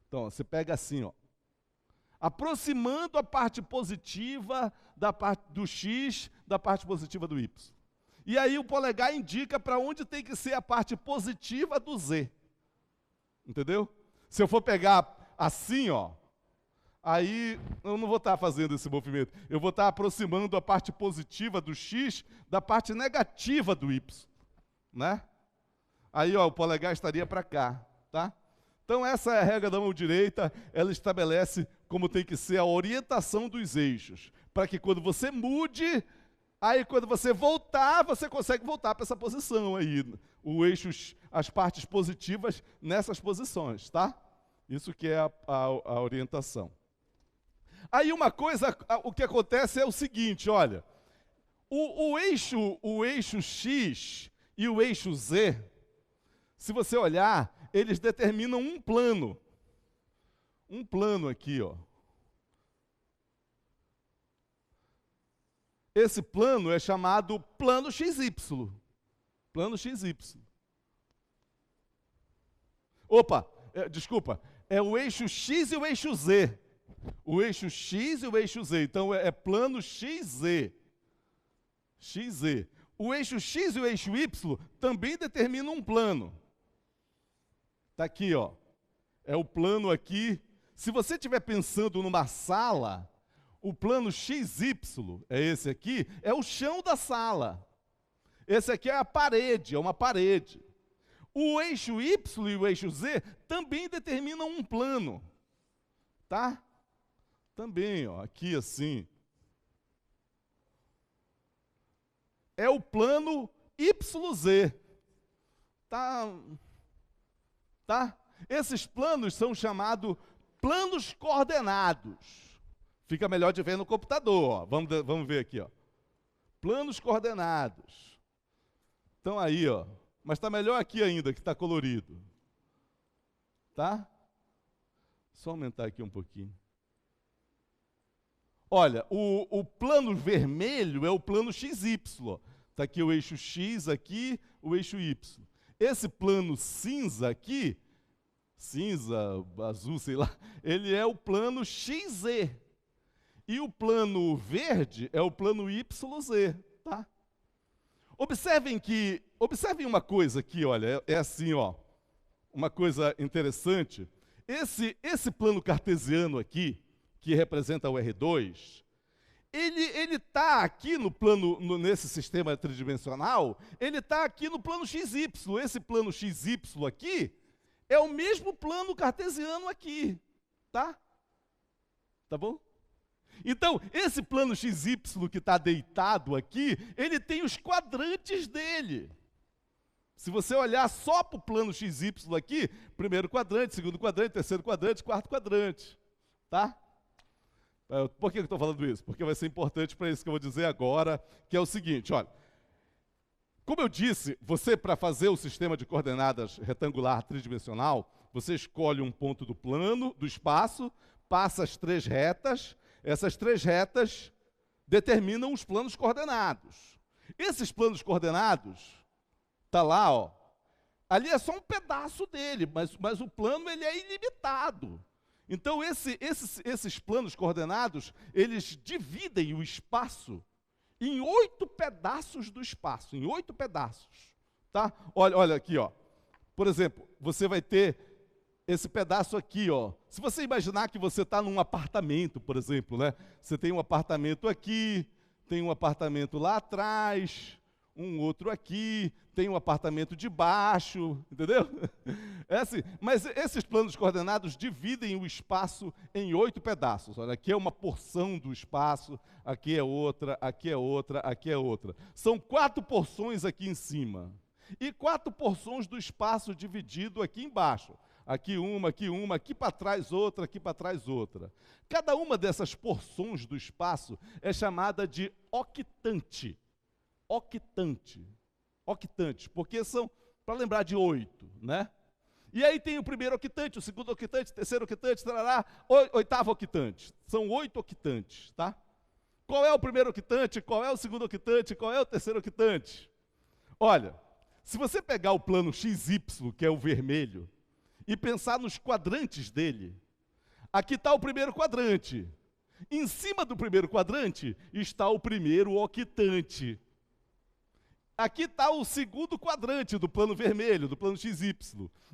Então, você pega assim, ó, aproximando a parte positiva da parte do X da parte positiva do Y. E aí o polegar indica para onde tem que ser a parte positiva do Z. Entendeu? Se eu for pegar assim, ó, aí eu não vou estar fazendo esse movimento. Eu vou estar aproximando a parte positiva do X da parte negativa do Y, né? Aí, ó, o polegar estaria para cá, tá? Então essa é a regra da mão direita, ela estabelece como tem que ser a orientação dos eixos, para que quando você mude, aí quando você voltar, você consegue voltar para essa posição aí, o eixo, as partes positivas nessas posições, tá? Isso que é a orientação. Aí uma coisa, o que acontece é o seguinte, olha, o eixo X e o eixo Z, se você olhar, eles determinam um plano. Um plano aqui, ó. Esse plano é chamado plano XY. Plano XY. Opa, desculpa, é o eixo X e o eixo Z. O eixo X e o eixo Z. Então é plano XZ. XZ. O eixo X e o eixo Y também determinam um plano. Está aqui, ó. É o plano aqui. Se você estiver pensando numa sala, o plano XY, é esse aqui, é o chão da sala. Esse aqui é a parede, é uma parede. O eixo Y e o eixo Z também determinam um plano. Tá? Também, ó, aqui assim. É o plano YZ. Tá? Tá? Esses planos são chamados planos coordenados. Fica melhor de ver no computador, ó. Vamos ver aqui, ó. planos coordenados. Então aí, ó. Mas está melhor aqui ainda, que está colorido. Tá? Só aumentar aqui um pouquinho. Olha, o plano vermelho é o plano XY. Está aqui o eixo X, aqui o eixo Y. Esse plano cinza aqui, cinza, azul, sei lá, ele é o plano XZ. E o plano verde é o plano YZ, tá? Observem uma coisa aqui, olha, é assim, ó, uma coisa interessante. Esse plano cartesiano aqui, que representa o R2, ele está aqui no plano, nesse sistema tridimensional, ele está aqui no plano XY. Esse plano XY aqui é o mesmo plano cartesiano aqui, tá? Tá bom? Então, esse plano XY que está deitado aqui, ele tem os quadrantes dele. Se você olhar só para o plano XY aqui, primeiro quadrante, segundo quadrante, terceiro quadrante, quarto quadrante, tá? Por que eu estou falando isso? Porque vai ser importante para isso que eu vou dizer agora, que é o seguinte, olha. Como eu disse, você, para fazer o sistema de coordenadas retangular tridimensional, você escolhe um ponto do plano, do espaço, passa as 3 retas, essas 3 retas determinam os planos coordenados. Esses planos coordenados, está lá, ó, ali é só um pedaço dele, mas o plano ele é ilimitado. Então, esses planos coordenados, eles dividem o espaço em 8 pedaços do espaço, em 8 pedaços, tá? Olha aqui, ó. Por exemplo, você vai ter esse pedaço aqui, ó. Se você imaginar que você está num apartamento, por exemplo, né? Você tem um apartamento aqui, tem um apartamento lá atrás, um outro aqui, tem um apartamento de baixo, entendeu? É assim, mas esses planos coordenados dividem o espaço em 8 pedaços. Olha, aqui é uma porção do espaço, aqui é outra, aqui é outra, aqui é outra. São 4 porções aqui em cima. E 4 porções do espaço dividido aqui embaixo. Aqui uma, aqui para trás outra, aqui para trás outra. Cada uma dessas porções do espaço é chamada de octante. Octante. Octante, porque são, para lembrar de 8, né? E aí tem o primeiro octante, o segundo octante, o terceiro octante, tarará, oitavo octante. São 8 octantes, tá? Qual é o primeiro octante, qual é o segundo octante, qual é o terceiro octante? Olha, se você pegar o plano XY, que é o vermelho, e pensar nos quadrantes dele, aqui está o primeiro quadrante. Em cima do primeiro quadrante está o primeiro octante. Aqui está o segundo quadrante do plano vermelho, do plano XY.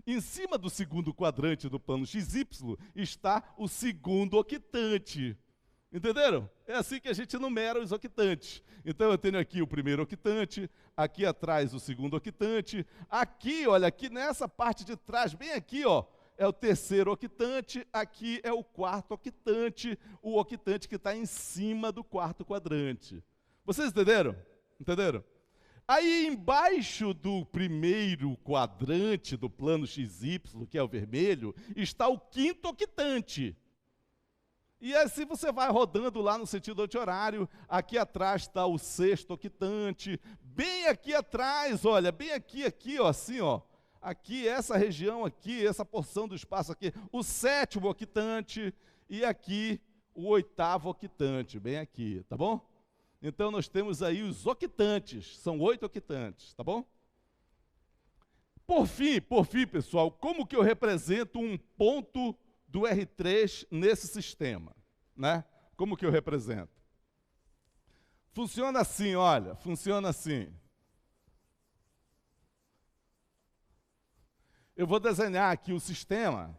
Em cima do segundo quadrante do plano XY está o segundo octante. Entenderam? É assim que a gente numera os octantes. Então eu tenho aqui o primeiro octante, aqui atrás o segundo octante, aqui, olha, aqui nessa parte de trás, bem aqui, ó, é o terceiro octante, aqui é o quarto octante, o octante que está em cima do quarto quadrante. Vocês entenderam? Entenderam? Aí embaixo do primeiro quadrante do plano XY, que é o vermelho, está o quinto octante. E assim você vai rodando lá no sentido anti-horário, aqui atrás está o sexto octante, bem aqui atrás, olha, bem aqui, ó, assim, ó, aqui, essa região aqui, essa porção do espaço aqui, o sétimo octante, e aqui o oitavo octante, bem aqui, tá bom? Então nós temos aí os octantes, são 8 octantes, tá bom? Por fim, pessoal, como que eu represento um ponto do R3 nesse sistema, né? Como que eu represento? Funciona assim, olha, funciona assim. Eu vou desenhar aqui o sistema.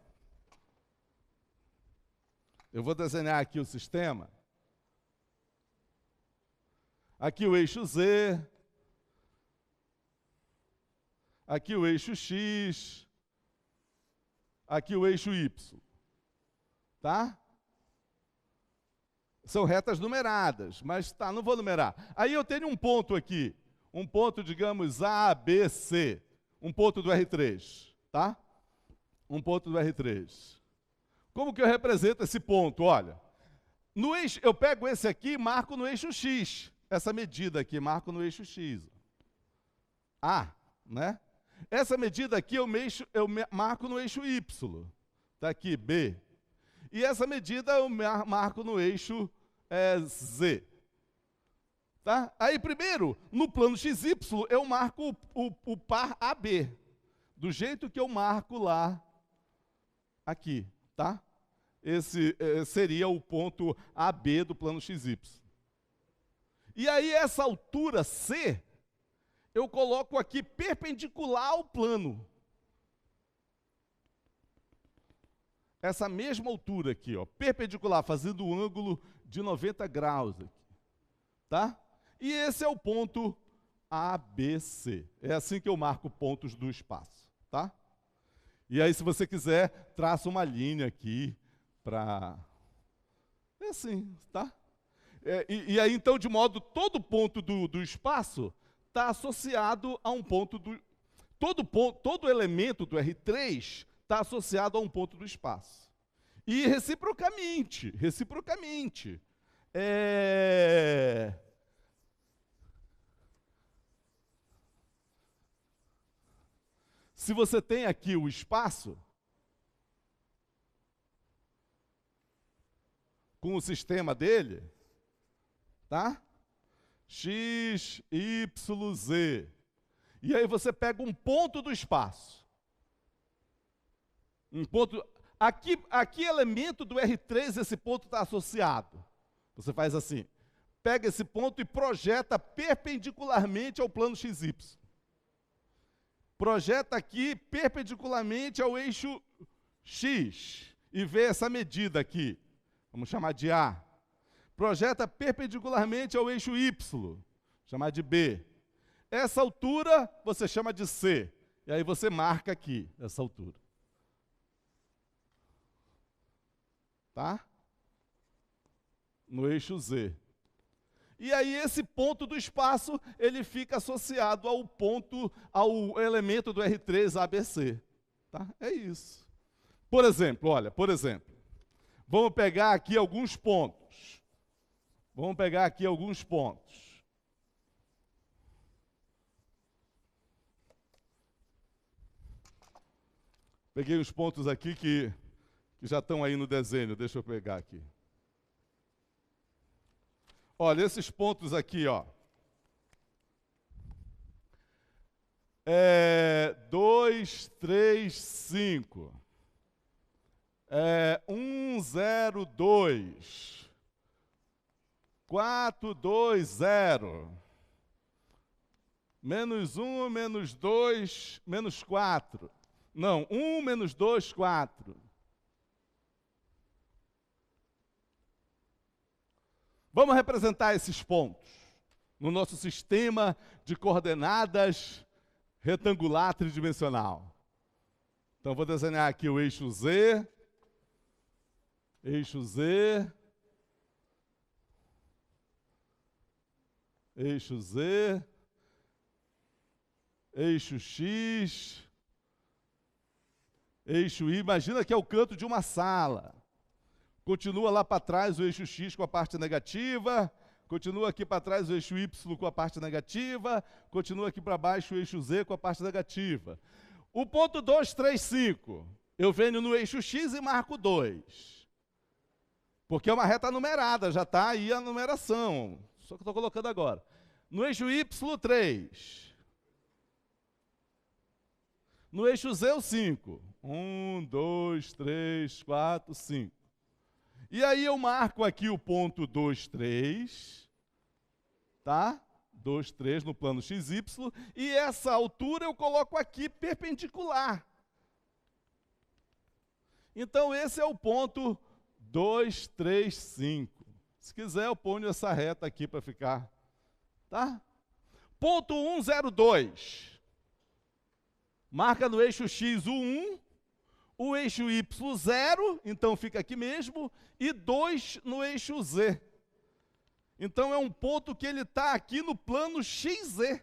Aqui o eixo Z. Aqui o eixo X. Aqui o eixo Y. Tá? São retas numeradas, mas tá, não vou numerar. Aí eu tenho um ponto aqui, um ponto, digamos, A, B, C, um ponto do R3, tá? Um ponto do R3. Como que eu represento esse ponto? Olha, no eixo, eu pego esse aqui e marco no eixo X, essa medida aqui, marco no eixo X. A, né? Essa medida aqui eu marco no eixo Y. Está aqui, B. E essa medida eu marco no eixo Z. Tá? Aí, primeiro, no plano XY, eu marco o par AB. Do jeito que eu marco lá, aqui, tá? Esse seria o ponto AB do plano XY. E aí, essa altura C, eu coloco aqui perpendicular ao plano. Essa mesma altura aqui, ó, perpendicular, fazendo um ângulo de 90 graus aqui, tá? E esse é o ponto ABC. É assim que eu marco pontos do espaço, tá? E aí, se você quiser, traça uma linha aqui para... É assim, tá? E aí, então, de modo, todo ponto do espaço está associado a um ponto do... Todo elemento do R3 está associado a um ponto do espaço. E reciprocamente, se você tem aqui o espaço, com o sistema dele, tá? X, Y, Z. E aí você pega um ponto do espaço. Um ponto... Aqui elemento do R3, esse ponto está associado. Você faz assim, pega esse ponto e projeta perpendicularmente ao plano XY. Projeta aqui perpendicularmente ao eixo X e vê essa medida aqui. Vamos chamar de A. Projeta perpendicularmente ao eixo Y, chamar de B. Essa altura você chama de C. E aí você marca aqui essa altura. Tá? No eixo Z. E aí esse ponto do espaço, ele fica associado ao elemento do R3 ABC. Tá? É isso. Por exemplo, olha, vamos pegar aqui alguns pontos. Peguei uns pontos aqui que já estão aí no desenho, deixa eu pegar aqui. Olha, esses pontos aqui, ó. 2, 3, 5. 1, 0, 2. 4, 2, 0. Menos 1, menos 2, menos 4. Não, 1, menos 2, 4. Vamos representar esses pontos no nosso sistema de coordenadas retangular tridimensional. Então, vou desenhar aqui o eixo Z, eixo X, eixo Y. Imagina que é o canto de uma sala. Continua lá para trás o eixo X com a parte negativa, continua aqui para trás o eixo Y com a parte negativa, continua aqui para baixo o eixo Z com a parte negativa. O ponto 2, 3, 5, eu venho no eixo X e marco 2. Porque é uma reta numerada, já está aí a numeração, só que eu estou colocando agora. No eixo Y, 3. No eixo Z, o 5. 1, 2, 3, 4, 5. E aí eu marco aqui o ponto 2, 3, tá? 2, 3 no plano XY, e essa altura eu coloco aqui perpendicular. Então esse é o ponto 2, 3, 5. Se quiser eu ponho essa reta aqui para ficar, tá? Ponto 1, 0, 2. Marca no eixo X o 1. O eixo Y 0, então fica aqui mesmo, e 2 no eixo Z. Então é um ponto que ele está aqui no plano XZ,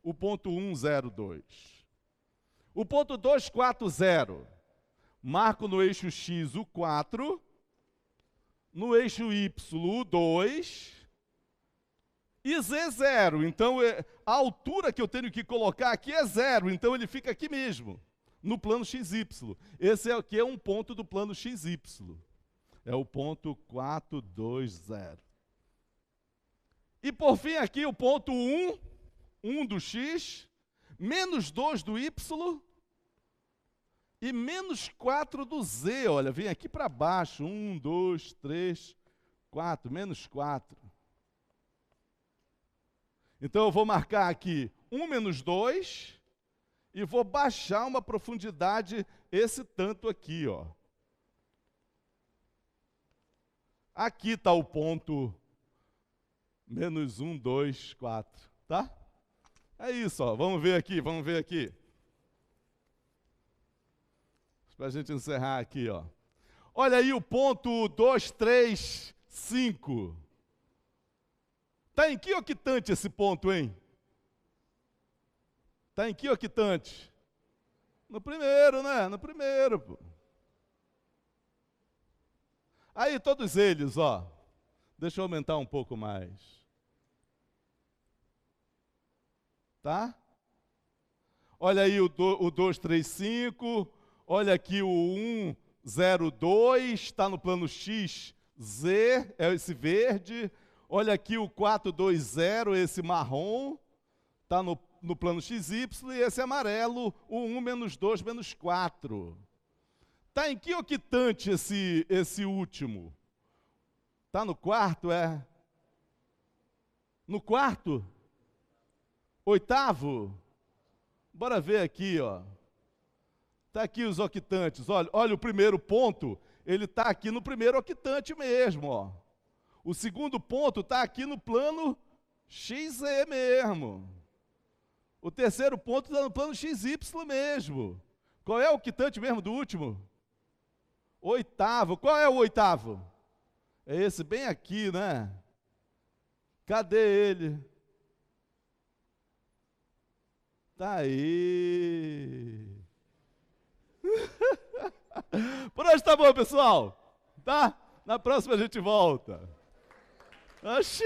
o ponto 1, 0, 2. O ponto 2, 4, 0, marco no eixo X o 4, no eixo Y o 2, E Z zero, então a altura que eu tenho que colocar aqui é zero, então ele fica aqui mesmo, no plano XY. Esse aqui é um ponto do plano XY. É o ponto 420. E por fim aqui o ponto 1, 1 do X, menos 2 do Y e menos 4 do Z. Olha, vem aqui para baixo, 1, 2, 3, 4, menos 4. Então eu vou marcar aqui 1 menos 2 e vou baixar uma profundidade esse tanto aqui, ó. Aqui está o ponto menos 1, 2, 4, tá? É isso, ó. Vamos ver aqui, vamos ver aqui. Para a gente encerrar aqui, ó. Olha aí o ponto 2, 3, 5. Está em que octante esse ponto, hein? Está em que octante? No primeiro, né? No primeiro, pô. Aí todos eles, ó. Deixa eu aumentar um pouco mais. Tá? Olha aí o 235, olha aqui o 102, está no plano X, Z, é esse verde. Olha aqui o 420, esse marrom, está no plano XY, e esse amarelo, o 1 menos 2 menos 4. Está em que octante esse último? Está no quarto, é? No quarto? Oitavo? Bora ver aqui, ó. Está aqui os octantes. Olha o primeiro ponto, ele está aqui no primeiro octante mesmo, ó. O segundo ponto está aqui no plano XZ mesmo. O terceiro ponto está no plano XY mesmo. Qual é o octante mesmo do último? Oitavo. Qual é o oitavo? É esse bem aqui, né? Cadê ele? Tá aí. Por hoje tá bom, pessoal. Tá? Na próxima a gente volta. Oxi!